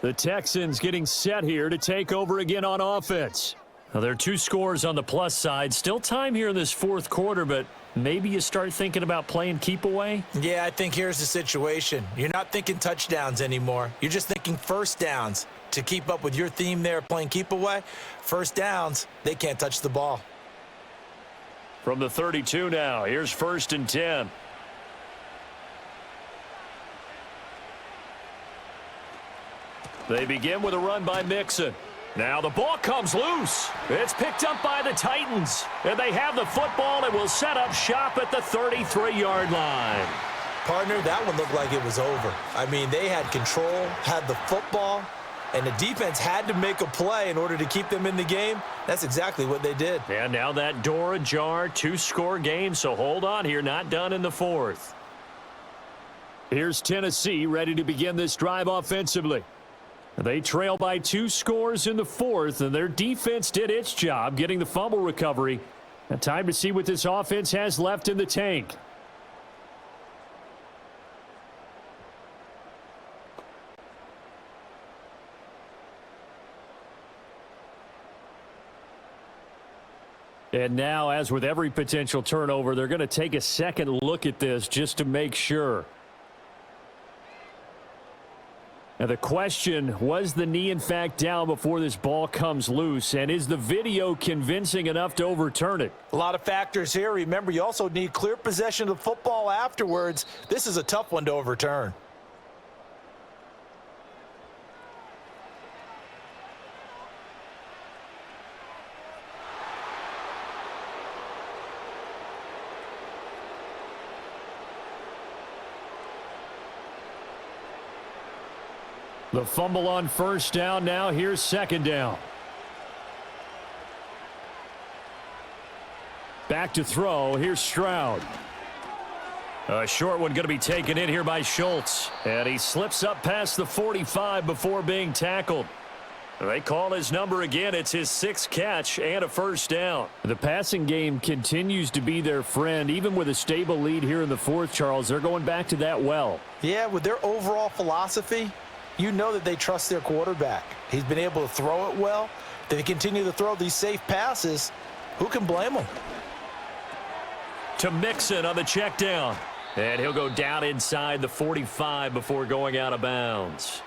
[SPEAKER 4] The Texans getting set here to take over again on offense.
[SPEAKER 2] Now, there are 2 scores on the plus side. Still time here in this fourth quarter, but maybe you start thinking about playing keep away?
[SPEAKER 5] Yeah, I think here's the situation. You're not thinking touchdowns anymore. You're just thinking first downs. To keep up with your theme there, playing keep away, first downs, they can't touch the ball.
[SPEAKER 2] From the 32 now, here's 1st and 10. They begin with a run by Mixon. Now the ball comes loose. It's picked up by the Titans. And they have the football and will set up shop at the 33-yard line.
[SPEAKER 5] Partner, that one looked like it was over. I mean, they had control, had the football, and the defense had to make a play in order to keep them in the game. That's exactly what they did.
[SPEAKER 2] And now that door ajar, 2-score game, so hold on here, not done in the fourth.
[SPEAKER 4] Here's Tennessee ready to begin this drive offensively. They trail by 2 scores in the fourth, and their defense did its job getting the fumble recovery. And time to see what this offense has left in the tank. And now, as with every potential turnover, they're going to take a second look at this just to make sure. Now the question, was the knee in fact down before this ball comes loose? And is the video convincing enough to overturn it?
[SPEAKER 5] A lot of factors here. Remember, you also need clear possession of the football afterwards. This is a tough one to overturn.
[SPEAKER 4] The fumble on first down. Now here's second down. Back to throw. Here's Stroud.
[SPEAKER 2] A short one going to be taken in here by Schultz. And he slips up past the 45 before being tackled. They call his number again. It's his 6th catch and a first down.
[SPEAKER 4] The passing game continues to be their friend. Even with a stable lead here in the fourth, Charles, they're going back to that well.
[SPEAKER 5] Yeah, with their overall philosophy, you know that they trust their quarterback. He's been able to throw it well. They continue to throw these safe passes. Who can blame them?
[SPEAKER 2] To Mixon on the check down. And he'll go down inside the 45 before going out of bounds.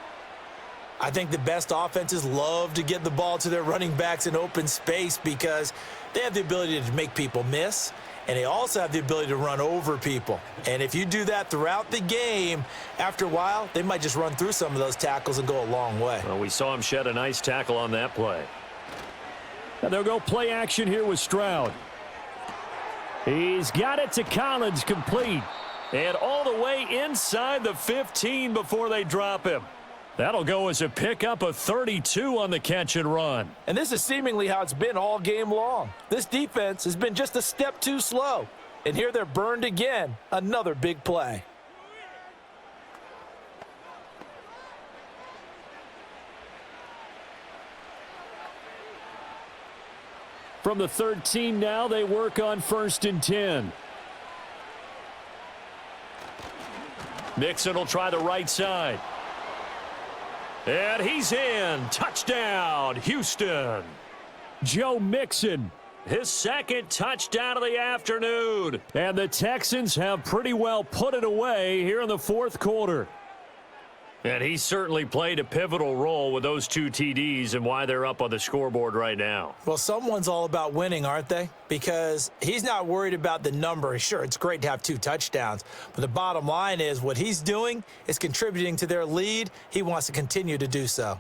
[SPEAKER 5] I think the best offenses love to get the ball to their running backs in open space because they have the ability to make people miss, and they also have the ability to run over people. And if you do that throughout the game, after a while, they might just run through some of those tackles and go a long way.
[SPEAKER 2] Well, we saw him shed a nice tackle on that play.
[SPEAKER 4] And they'll go play action here with Stroud. He's got it to Collins, complete.
[SPEAKER 2] And all the way inside the 15 before they drop him.
[SPEAKER 4] That'll go as a pickup of 32 on the catch and run.
[SPEAKER 5] And this is seemingly how it's been all game long. This defense has been just a step too slow. And here they're burned again. Another big play.
[SPEAKER 4] From the 13 now, they work on 1st and 10.
[SPEAKER 2] Mixon will try the right side. And he's in. Touchdown, Houston.
[SPEAKER 4] Joe Mixon.
[SPEAKER 2] His 2nd touchdown of the afternoon.
[SPEAKER 4] And the Texans have pretty well put it away here in the fourth quarter.
[SPEAKER 2] And he's certainly played a pivotal role with those 2 TDs and why they're up on the scoreboard right now.
[SPEAKER 5] Well, someone's all about winning, aren't they? Because he's not worried about the number. Sure, it's great to have 2 touchdowns, but the bottom line is what he's doing is contributing to their lead. He wants to continue to do so.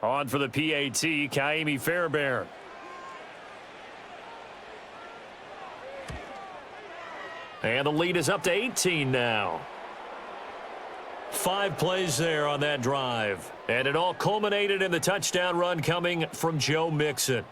[SPEAKER 2] On for the PAT, Kaimi Fairbairn. And the lead is up to 18 now. 5 plays there on that drive. And it all culminated in the touchdown run coming from Joe Mixon.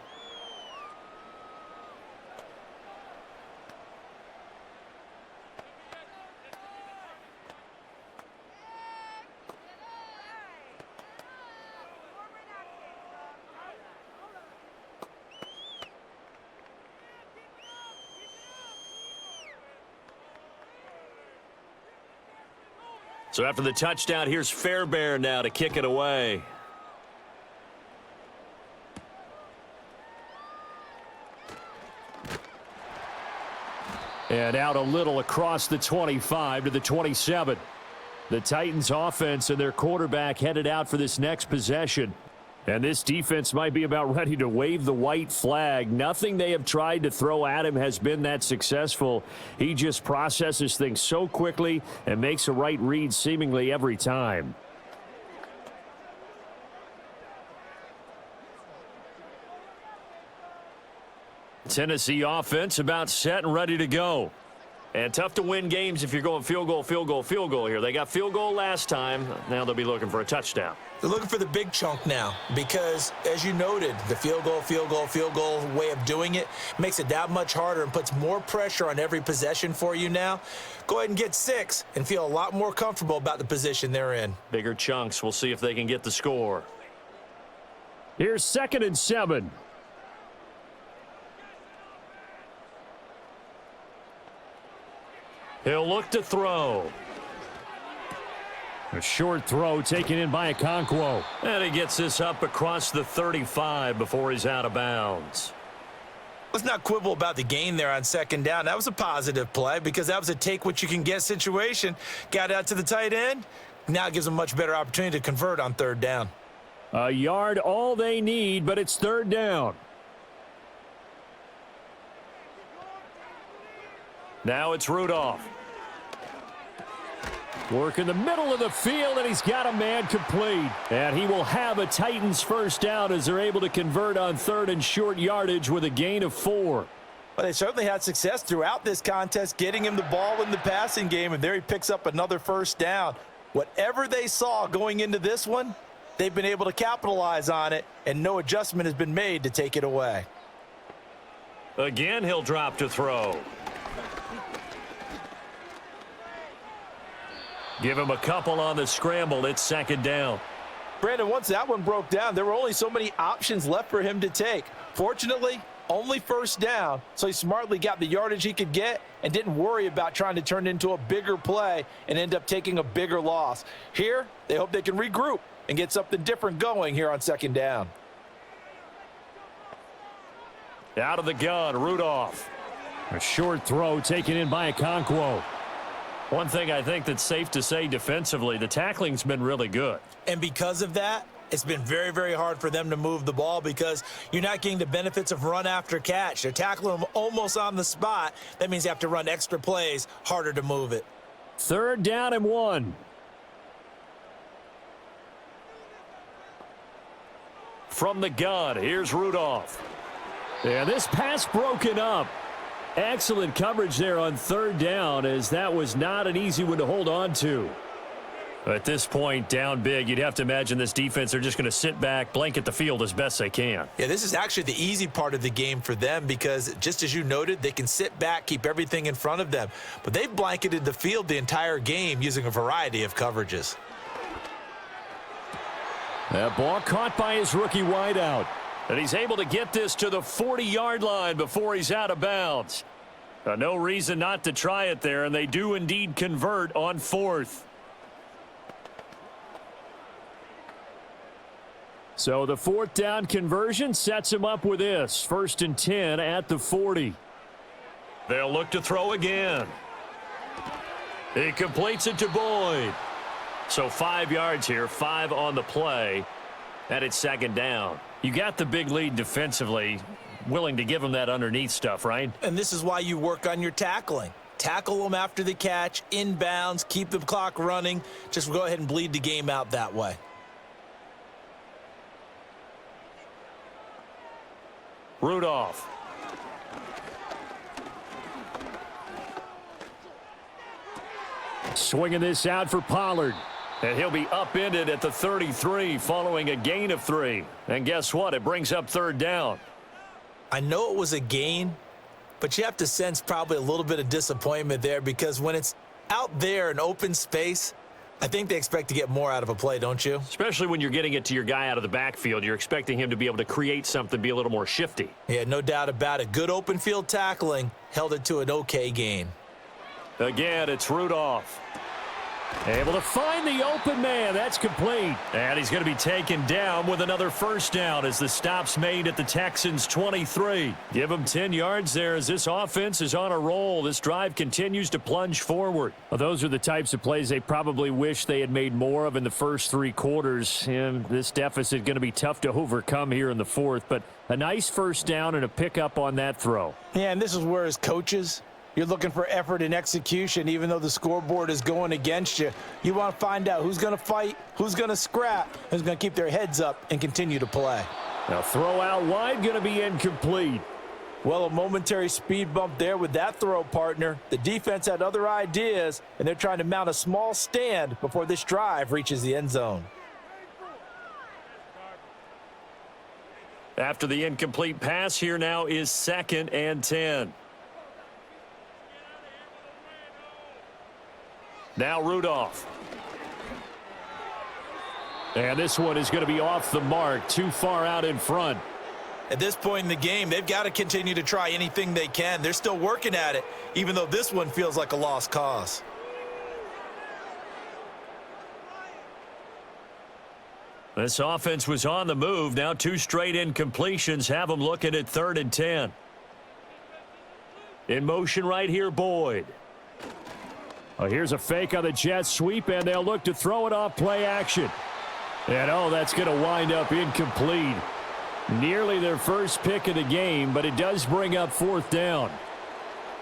[SPEAKER 2] So after the touchdown, here's Fairbairn now to kick it away.
[SPEAKER 4] And out a little across the 25 to the 27. The Titans offense and their quarterback headed out for this next possession. And this defense might be about ready to wave the white flag. Nothing they have tried to throw at him has been that successful. He just processes things so quickly and makes a right read seemingly every time.
[SPEAKER 2] Tennessee offense about set and ready to go. And tough to win games if you're going field goal, field goal, field goal here. They got field goal last time. Now they'll be looking for a touchdown.
[SPEAKER 5] They're looking for the big chunk now because, as you noted, the field goal, field goal, field goal way of doing it makes it that much harder and puts more pressure on every possession for you now. Go ahead and get 6 and feel a lot more comfortable about the position they're in.
[SPEAKER 2] Bigger chunks. We'll see if they can get the score.
[SPEAKER 4] Here's 2nd and 7.
[SPEAKER 2] He'll look to throw.
[SPEAKER 4] A short throw taken in by Okonkwo.
[SPEAKER 2] And he gets this up across the 35 before he's out of bounds.
[SPEAKER 5] Let's not quibble about the gain there on 2nd down. That was a positive play because that was a take-what-you-can-get situation. Got out to the tight end. Now it gives them a much better opportunity to convert on 3rd down.
[SPEAKER 4] A yard all they need, but it's 3rd down.
[SPEAKER 2] Now it's Rudolph.
[SPEAKER 4] Work in the middle of the field, and he's got a man complete. And he will have a Titans 1st down as they're able to convert on 3rd and short yardage with a gain of 4.
[SPEAKER 3] Well, they certainly had success throughout this contest, getting him the ball in the passing game, and there he picks up another 1st down. Whatever they saw going into this one, they've been able to capitalize on it, and no adjustment has been made to take it away.
[SPEAKER 2] Again, he'll drop to throw. Give him a couple on the scramble. It's 2nd down.
[SPEAKER 3] Brandon, once that one broke down, there were only so many options left for him to take. Fortunately, only 1st down, so he smartly got the yardage he could get and didn't worry about trying to turn it into a bigger play and end up taking a bigger loss. Here, they hope they can regroup and get something different going here on 2nd down.
[SPEAKER 2] Out of the gun, Rudolph.
[SPEAKER 4] A short throw taken in by Okonkwo.
[SPEAKER 2] One thing I think that's safe to say defensively, the tackling's been really good.
[SPEAKER 5] And because of that, it's been very, very hard for them to move the ball because you're not getting the benefits of run after catch. They're tackling them almost on the spot. That means you have to run extra plays, harder to move it.
[SPEAKER 4] 3rd down and 1.
[SPEAKER 2] From the gun, here's Rudolph.
[SPEAKER 4] Yeah, this pass broken up. Excellent coverage there on 3rd down, as that was not an easy one to hold on to.
[SPEAKER 2] At this point, down big, you'd have to imagine this defense, they're just going to sit back, blanket the field as best they can.
[SPEAKER 5] Yeah, this is actually the easy part of the game for them because, just as you noted, they can sit back, keep everything in front of them. But they've blanketed the field the entire game using a variety of coverages.
[SPEAKER 4] That ball caught by his rookie wideout.
[SPEAKER 2] And he's able to get this to the 40-yard line before he's out of bounds. No reason not to try it there, and they do indeed convert on 4th.
[SPEAKER 4] So the 4th down conversion sets him up with this. 1st and 10 at the 40.
[SPEAKER 2] They'll look to throw again. He completes it to Boyd. So 5 yards here, 5 on the play. And it's second down. You got the big lead defensively. Willing to give him that underneath stuff, right?
[SPEAKER 5] And this is why you work on your tackling. Tackle them after the catch, inbounds, keep the clock running. Just go ahead and bleed the game out that way.
[SPEAKER 2] Rudolph.
[SPEAKER 4] Swinging this out for Pollard.
[SPEAKER 2] And he'll be upended at the 33 following a gain of 3. And guess what? It brings up third down.
[SPEAKER 5] I know it was a gain, but you have to sense probably a little bit of disappointment there because when it's out there in open space, I think they expect to get more out of a play, don't you?
[SPEAKER 2] Especially when you're getting it to your guy out of the backfield. You're expecting him to be able to create something, be a little more shifty.
[SPEAKER 5] Yeah, no doubt about it. Good open field tackling held it to an okay gain.
[SPEAKER 2] Again, it's Rudolph.
[SPEAKER 4] Able to find the open man. That's complete.
[SPEAKER 2] And he's going to be taken down with another first down as the stop's made at the Texans 23. Give him 10 yards there as this offense is on a roll. This drive continues to plunge forward.
[SPEAKER 4] Well, those are the types of plays they probably wish they had made more of in the first 3 quarters. And this deficit is going to be tough to overcome here in the fourth. But a nice first down and a pickup on that throw.
[SPEAKER 3] Yeah, and this is where as coaches, you're looking for effort and execution, even though the scoreboard is going against you. You want to find out who's going to fight, who's going to scrap, who's going to keep their heads up and continue to play.
[SPEAKER 4] Now throw out wide, going to be incomplete.
[SPEAKER 3] Well, a momentary speed bump there with that throw, partner. The defense had other ideas, and they're trying to mount a small stand before this drive reaches the end zone.
[SPEAKER 2] After the incomplete pass, here now is 2nd and 10. Now Rudolph.
[SPEAKER 4] And this one is going to be off the mark, too far out in front.
[SPEAKER 5] At this point in the game, they've got to continue to try anything they can. They're still working at it, even though this one feels like a lost cause.
[SPEAKER 2] This offense was on the move. Now 2 straight incompletions have them looking at 3rd and 10. In motion right here, Boyd.
[SPEAKER 4] Oh, here's a fake on the jet sweep, and they'll look to throw it off play action. And, oh, that's going to wind up incomplete. Nearly their first pick of the game, but it does bring up 4th down.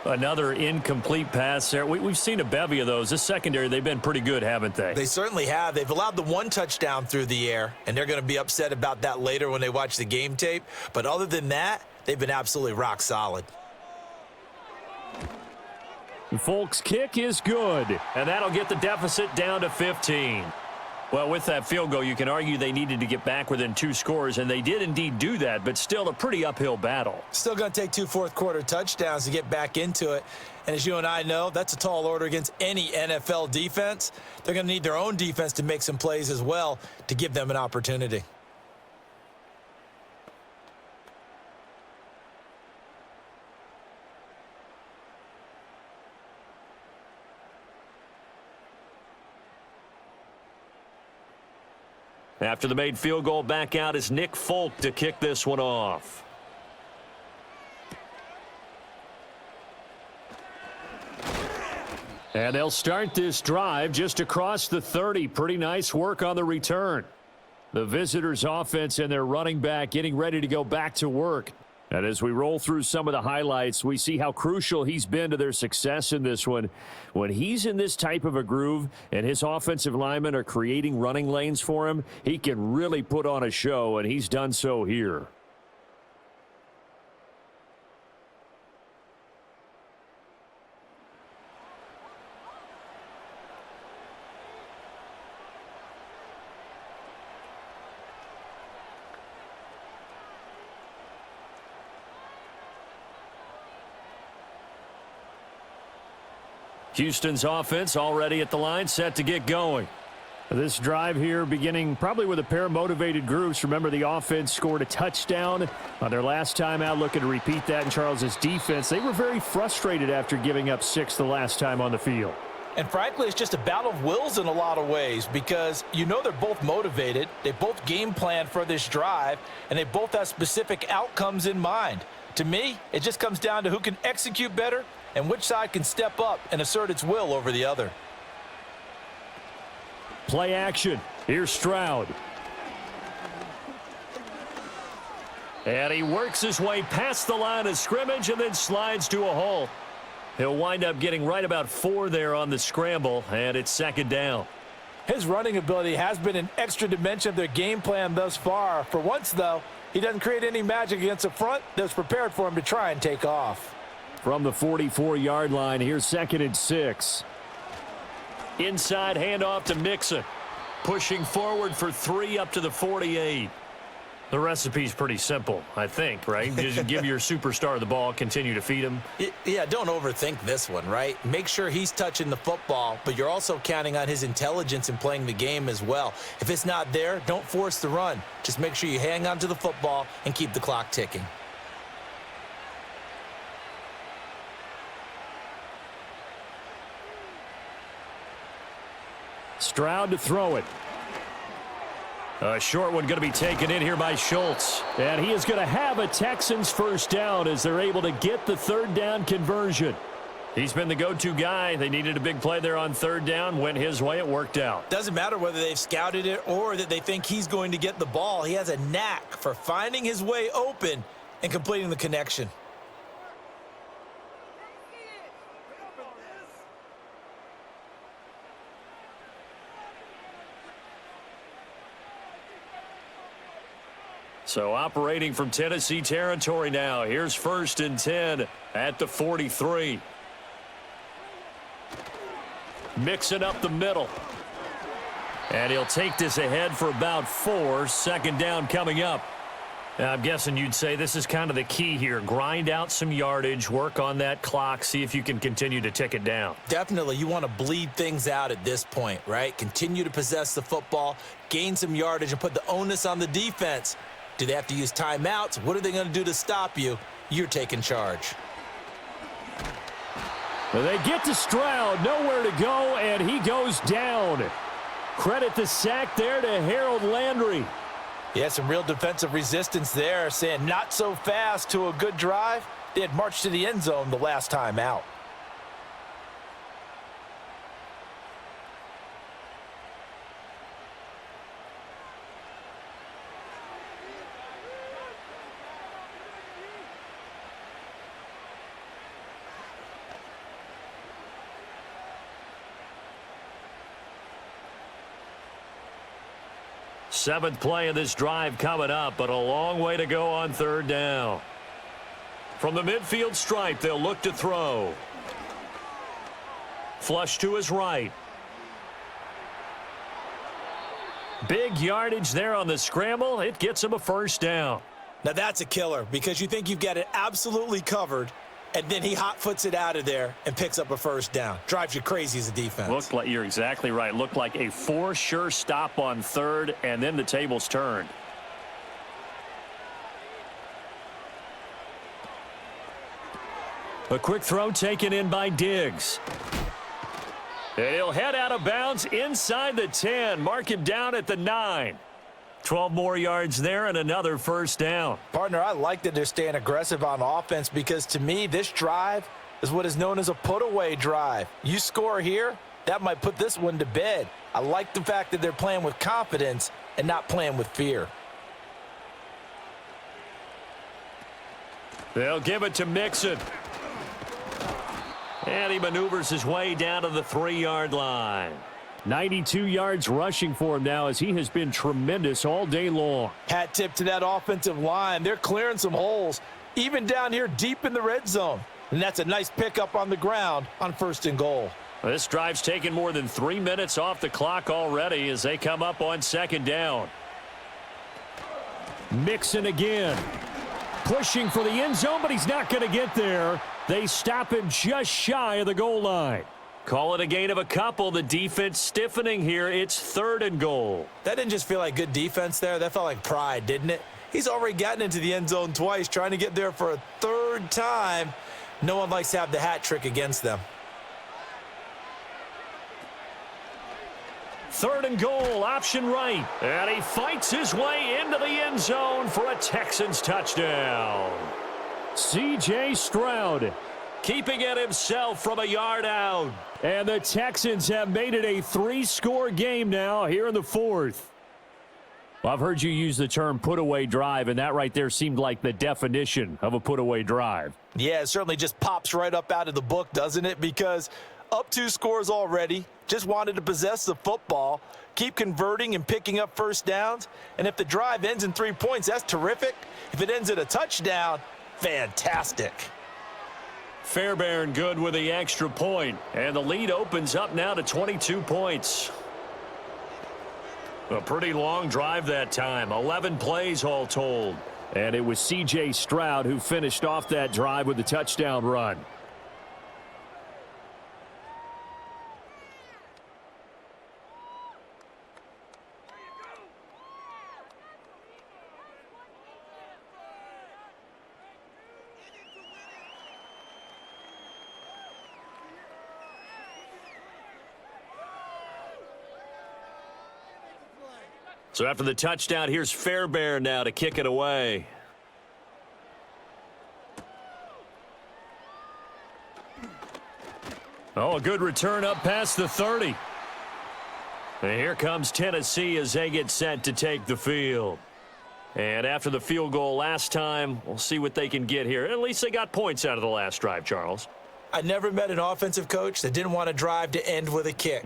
[SPEAKER 2] Another incomplete pass there. We've seen a bevy of those. This secondary, they've been pretty good, haven't they?
[SPEAKER 5] They certainly have. They've allowed the 1 touchdown through the air, and they're going to be upset about that later when they watch the game tape. But other than that, they've been absolutely rock solid.
[SPEAKER 4] Folk's kick is good.
[SPEAKER 2] And that'll get the deficit down to 15. Well, with that field goal, you can argue they needed to get back within 2 scores, and they did indeed do that, but still a pretty uphill battle.
[SPEAKER 5] Still going to take 2 fourth-quarter touchdowns to get back into it. And as you and I know, that's a tall order against any NFL defense. They're going to need their own defense to make some plays as well to give them an opportunity.
[SPEAKER 2] After the made field goal, back out is Nick Folk to kick this one off.
[SPEAKER 4] And they'll start this drive just across the 30. Pretty nice work on the return. The visitors' offense and their running back getting ready to go back to work. And as we roll through some of the highlights, we see how crucial he's been to their success in this one. When he's in this type of a groove and his offensive linemen are creating running lanes for him, he can really put on a show, and he's done so here.
[SPEAKER 2] Houston's offense already at the line, set to get going.
[SPEAKER 4] This drive here beginning probably with a pair of motivated groups. Remember, the offense scored a touchdown on their last time out, looking to repeat that in Charles's defense. They were very frustrated after giving up 6 the last time on the field.
[SPEAKER 3] And frankly, it's just a battle of wills in a lot of ways because you know they're both motivated. They both game plan for this drive, and they both have specific outcomes in mind. To me, it just comes down to who can execute better and which side can step up and assert its will over the other.
[SPEAKER 4] Play action. Here's Stroud.
[SPEAKER 2] And he works his way past the line of scrimmage and then slides to a halt. He'll wind up getting right about 4 there on the scramble, and it's second down.
[SPEAKER 3] His running ability has been an extra dimension of their game plan thus far. For once, though, he doesn't create any magic against the front that's prepared for him to try and take off.
[SPEAKER 4] From the 44-yard line, here's 2nd and 6.
[SPEAKER 2] Inside handoff to Mixon. Pushing forward for 3 up to the 48. The recipe's pretty simple, I think, right? Just give your superstar the ball, continue to feed him.
[SPEAKER 5] Yeah, don't overthink this one, right? Make sure he's touching the football, but you're also counting on his intelligence in playing the game as well. If it's not there, don't force the run. Just make sure you hang on to the football and keep the clock ticking.
[SPEAKER 4] Stroud to throw it.
[SPEAKER 2] A short one going to be taken in here by Schultz.
[SPEAKER 4] And he is going to have a Texans first down as they're able to get the 3rd down conversion.
[SPEAKER 2] He's been the go-to guy. They needed a big play there on 3rd down. Went his way. It worked out.
[SPEAKER 5] Doesn't matter whether they've scouted it or that they think he's going to get the ball. He has a knack for finding his way open and completing the connection.
[SPEAKER 2] So operating from Tennessee territory now. Here's 1st and 10 at the 43. Mixing up the middle. And he'll take this ahead for about 4. 2nd down coming up. I'm guessing you'd say this is kind of the key here. Grind out some yardage, work on that clock, see if you can continue to tick it down.
[SPEAKER 5] Definitely, you want to bleed things out at this point, right? Continue to possess the football, gain some yardage, and put the onus on the defense. Do they have to use timeouts? What are they going to do to stop you? You're taking charge.
[SPEAKER 4] Well, they get to Stroud, nowhere to go, and he goes down. Credit the sack there to Harold Landry.
[SPEAKER 3] Yeah, some real defensive resistance there, saying not so fast to a good drive. They had marched to the end zone the last time out.
[SPEAKER 2] Seventh play of this drive coming up, but a long way to go on 3rd down. From the midfield stripe, they'll look to throw. Flush to his right. Big yardage there on the scramble. It gets him a 1st down.
[SPEAKER 5] Now that's a killer because you think you've got it absolutely covered, and then he hot-foots it out of there and picks up a 1st down. Drives you crazy as a defense.
[SPEAKER 2] Looked like, you're exactly right. Looked like a for sure stop on 3rd, and then the tables turned. A quick throw taken in by Diggs. And he'll head out of bounds inside the 10. Mark him down at the 9. 12 more yards there and another 1st down.
[SPEAKER 3] Partner, I like that they're staying aggressive on offense because to me, this drive is what is known as a put-away drive. You score here, that might put this one to bed. I like the fact that they're playing with confidence and not playing with fear.
[SPEAKER 2] They'll give it to Mixon. And he maneuvers his way down to the 3-yard line.
[SPEAKER 4] 92 yards rushing for him now as he has been tremendous all day long.
[SPEAKER 3] Hat tip to that offensive line. They're clearing some holes, even down here deep in the red zone. And that's a nice pickup on the ground on 1st and goal.
[SPEAKER 2] This drive's taken more than 3 minutes off the clock already as they come up on 2nd down.
[SPEAKER 4] Mixon again. Pushing for the end zone, but he's not going to get there. They stop him just shy of the goal line.
[SPEAKER 2] Call it a gain of a couple. The defense stiffening here. It's 3rd and goal.
[SPEAKER 5] That didn't just feel like good defense there. That felt like pride, didn't it? He's already gotten into the end zone twice, trying to get there for a 3rd time. No one likes to have the hat trick against them.
[SPEAKER 2] 3rd and goal, option right. And he fights his way into the end zone for a Texans touchdown.
[SPEAKER 4] C.J. Stroud
[SPEAKER 2] keeping it himself from a yard out.
[SPEAKER 4] And the Texans have made it a 3-score game now here in the fourth. Well, I've heard you use the term put-away drive, and that right there seemed like the definition of a put-away drive.
[SPEAKER 3] Yeah, it certainly just pops right up out of the book, doesn't it? Because up 2 scores already, just wanted to possess the football, keep converting and picking up first downs. And if the drive ends in 3 points, that's terrific. If it ends in a touchdown, fantastic.
[SPEAKER 2] Fairbairn good with the extra point, and the lead opens up now to 22 points. A pretty long drive that time, 11 plays all told.
[SPEAKER 4] And it was C.J. Stroud who finished off that drive with the touchdown run.
[SPEAKER 2] So after the touchdown, here's Fairbairn now to kick it away. Oh, a good return up past the 30. And here comes Tennessee as they get set to take the field. And after the field goal last time, we'll see what they can get here. At least they got points out of the last drive, Charles.
[SPEAKER 5] I never met an offensive coach that didn't want to drive to end with a kick.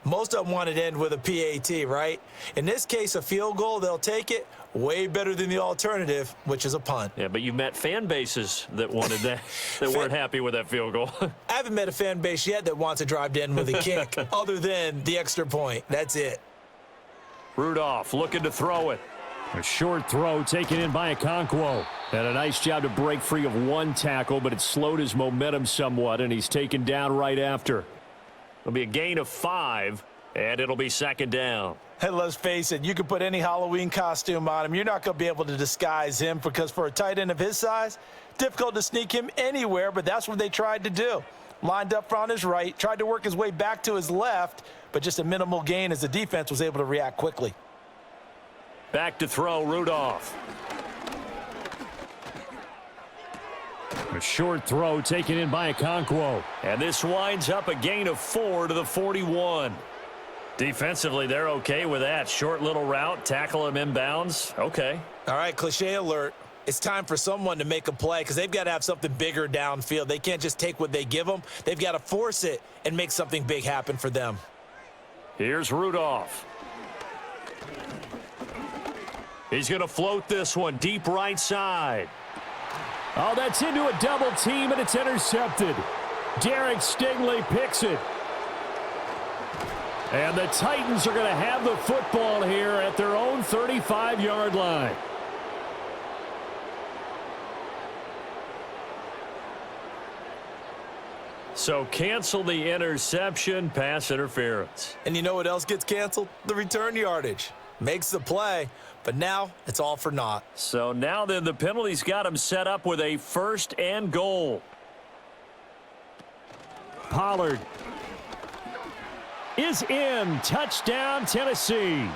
[SPEAKER 5] Most of them wanted to end with a PAT, right? In this case, a field goal, they'll take it. Way better than the alternative, which is a punt.
[SPEAKER 2] Yeah, but you've met fan bases that wanted that, that weren't happy with that field goal.
[SPEAKER 5] I haven't met a fan base yet that wants to drive to end with a kick, other than the extra point. That's it.
[SPEAKER 2] Rudolph looking to throw it.
[SPEAKER 4] A short throw taken in by Okonkwo. And a nice job to break free of one tackle, but it slowed his momentum somewhat, and he's taken down right after.
[SPEAKER 2] It'll be a gain of 5, and it'll be second down.
[SPEAKER 3] Hey, let's face it, you can put any Halloween costume on him. You're not going to be able to disguise him because for a tight end of his size, difficult to sneak him anywhere, but that's what they tried to do. Lined up on his right, tried to work his way back to his left, but just a minimal gain as the defense was able to react quickly.
[SPEAKER 2] Back to throw, Rudolph.
[SPEAKER 4] A short throw taken in by Okonkwo.
[SPEAKER 2] And this winds up a gain of 4 to the 41. Defensively, they're okay with that. Short little route, tackle him inbounds. Okay.
[SPEAKER 5] All right, cliche alert. It's time for someone to make a play because they've got to have something bigger downfield. They can't just take what they give them. They've got to force it and make something big happen for them.
[SPEAKER 2] Here's Rudolph. He's going to float this one deep right side.
[SPEAKER 4] Oh, that's into a double team, and it's intercepted. Derek Stingley picks it. And the Titans are going to have the football here at their own 35-yard line.
[SPEAKER 2] So cancel the interception, pass interference.
[SPEAKER 5] And you know what else gets canceled? The return yardage. Makes the play, but now it's all for naught.
[SPEAKER 2] So now then the penalty's got him set up with a 1st and goal.
[SPEAKER 4] Pollard is in. Touchdown, Tennessee.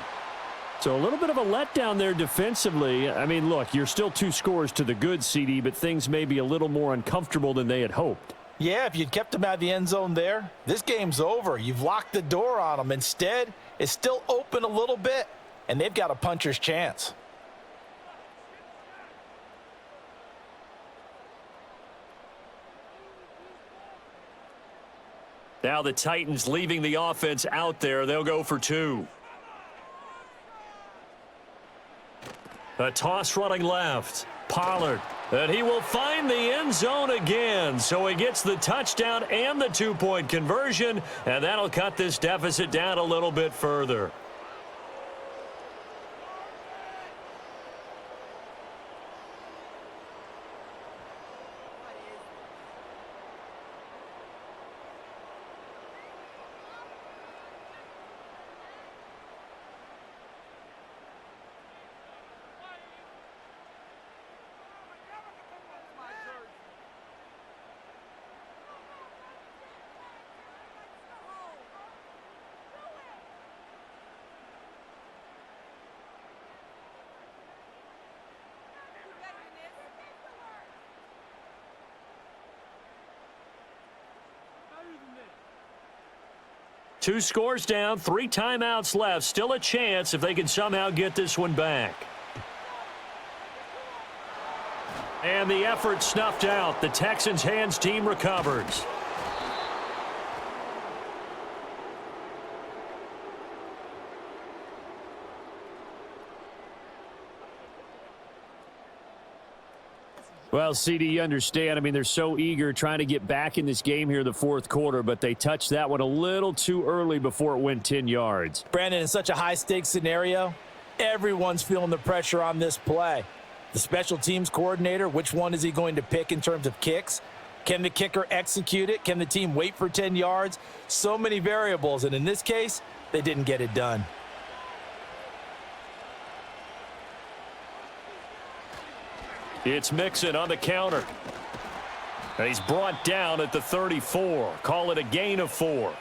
[SPEAKER 4] So a little bit of a letdown there defensively. I mean, look, you're still 2 scores to the good, CD, but things may be a little more uncomfortable than they had hoped.
[SPEAKER 3] Yeah, if you'd kept him out of the end zone there, this game's over. You've locked the door on him. Instead, it's still open a little bit, and they've got a puncher's chance.
[SPEAKER 2] Now the Titans leaving the offense out there. They'll go for 2. A toss running left. Pollard. And he will find the end zone again. So he gets the touchdown and the 2-point conversion. And that'll cut this deficit down a little bit further. 2 scores down, 3 timeouts left. Still a chance if they can somehow get this one back. And the effort snuffed out. The Texans hands team recovers.
[SPEAKER 4] Well, CD, you understand. I mean, they're so eager trying to get back in this game here in the fourth quarter, but they touched that one a little too early before it went 10 yards.
[SPEAKER 3] Brandon, in such a high-stakes scenario, everyone's feeling the pressure on this play. The special teams coordinator, which one is he going to pick in terms of kicks? Can the kicker execute it? Can the team wait for 10 yards? So many variables, and in this case, they didn't get it done.
[SPEAKER 2] It's Mixon on the counter. And he's brought down at the 34. Call it a gain of 4.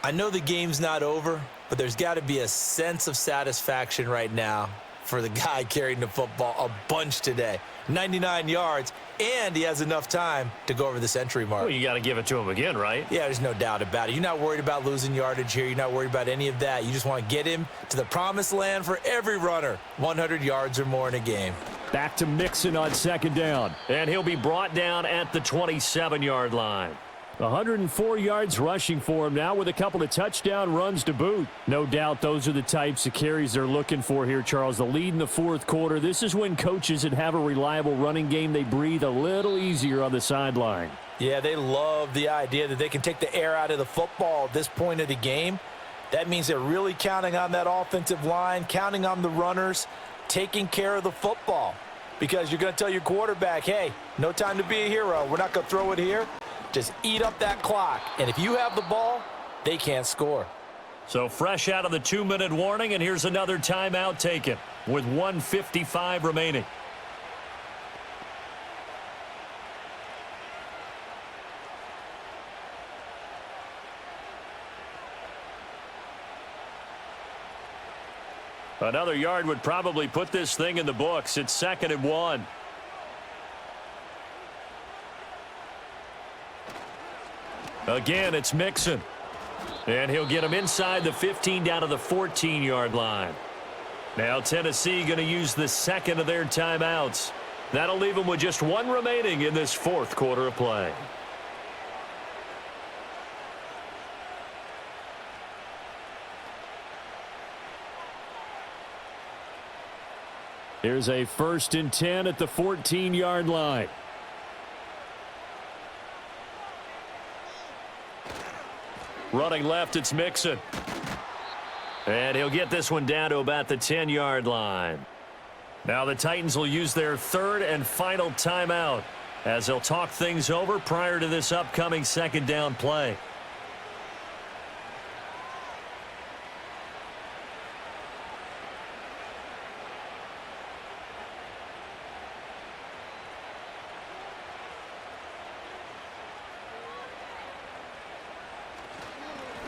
[SPEAKER 5] I know the game's not over, but there's got to be a sense of satisfaction right now for the guy carrying the football a bunch today. 99 yards, and he has enough time to go over the century mark.
[SPEAKER 2] Well, you got to give it to him again, right?
[SPEAKER 5] Yeah, there's no doubt about it. You're not worried about losing yardage here. You're not worried about any of that. You just want to get him to the promised land for every runner, 100 yards or more in a game.
[SPEAKER 4] Back to Mixon on second down.
[SPEAKER 2] And he'll be brought down at the 27-yard line.
[SPEAKER 4] 104 yards rushing for him now with a couple of touchdown runs to boot. No doubt those are the types of carries they're looking for here, Charles. The lead in the fourth quarter. This is when coaches that have a reliable running game, they breathe a little easier on the sideline.
[SPEAKER 3] Yeah, they love the idea that they can take the air out of the football at this point of the game. That means they're really counting on that offensive line, counting on the runners, taking care of the football. Because you're going to tell your quarterback, hey, no time to be a hero. We're not going to throw it here. Just eat up that clock. And if you have the ball, they can't score.
[SPEAKER 2] So fresh out of the 2-minute warning, and here's another timeout taken with 1:55 remaining. Another yard would probably put this thing in the books. It's 2nd and 1. Again, it's Mixon. And he'll get him inside the 15 down to the 14-yard line. Now Tennessee going to use the second of their timeouts. That'll leave them with just 1 remaining in this fourth quarter of play.
[SPEAKER 4] Here's a 1st and 10 at the 14-yard line.
[SPEAKER 2] Running left, it's Mixon. And he'll get this one down to about the 10-yard line. Now the Titans will use their 3rd and final timeout as they'll talk things over prior to this upcoming 2nd down play.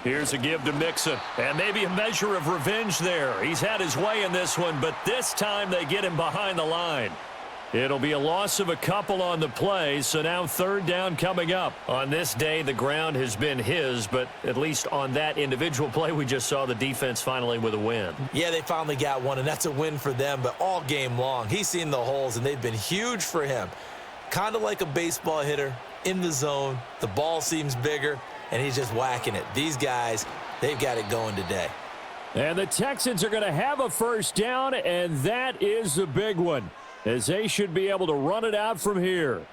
[SPEAKER 2] Here's a give to Mixon, and maybe a measure of revenge there. He's had his way in this one, but this time they get him behind the line. It'll be a loss of a couple on the play, so now 3rd down coming up. On this day, the ground has been his, but at least on that individual play, we just saw the defense finally with a win.
[SPEAKER 5] Yeah, they finally got one, and that's a win for them, but all game long, he's seen the holes, and they've been huge for him. Kind of like a baseball hitter in the zone. The ball seems bigger, and he's just whacking it. These guys, they've got it going today.
[SPEAKER 4] And the Texans are going to have a 1st down, and that is the big one, as they should be able to run it out from here.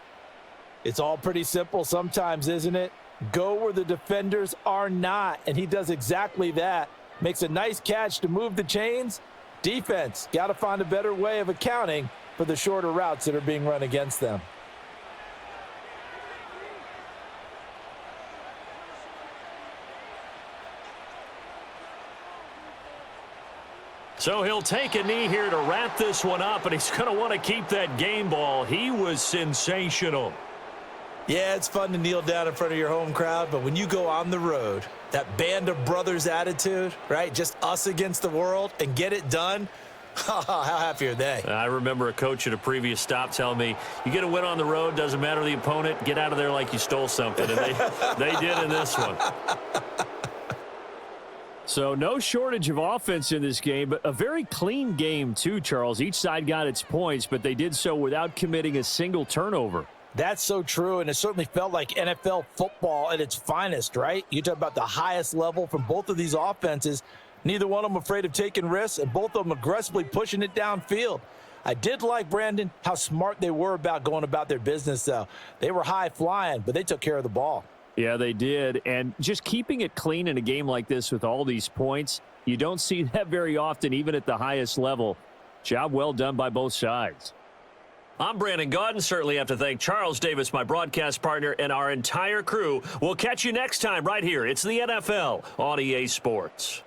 [SPEAKER 3] It's all pretty simple sometimes, isn't it? Go where the defenders are not, and he does exactly that. Makes a nice catch to move the chains. Defense, got to find a better way of accounting for the shorter routes that are being run against them.
[SPEAKER 2] So he'll take a knee here to wrap this one up, and he's going to want to keep that game ball. He was sensational.
[SPEAKER 5] Yeah, it's fun to kneel down in front of your home crowd, but when you go on the road, that band of brothers attitude, right, just us against the world, and get it done, how happy are they?
[SPEAKER 2] I remember a coach at a previous stop telling me, you get a win on the road, doesn't matter the opponent, get out of there like you stole something, and they did in this one.
[SPEAKER 4] So no shortage of offense in this game, but a very clean game too, Charles. Each side got its points, but they did so without committing a single turnover.
[SPEAKER 3] That's so true, and it certainly felt like NFL football at its finest, right? You talk about the highest level from both of these offenses. Neither one of them afraid of taking risks, and both of them aggressively pushing it downfield. I did like, Brandon, how smart they were about going about their business, though. They were high flying, but they took care of the ball.
[SPEAKER 4] Yeah, they did, and just keeping it clean in a game like this with all these points, you don't see that very often, even at the highest level. Job well done by both sides.
[SPEAKER 2] I'm Brandon Gaudin. Certainly have to thank Charles Davis, my broadcast partner, and our entire crew. We'll catch you next time right here. It's the NFL on EA Sports.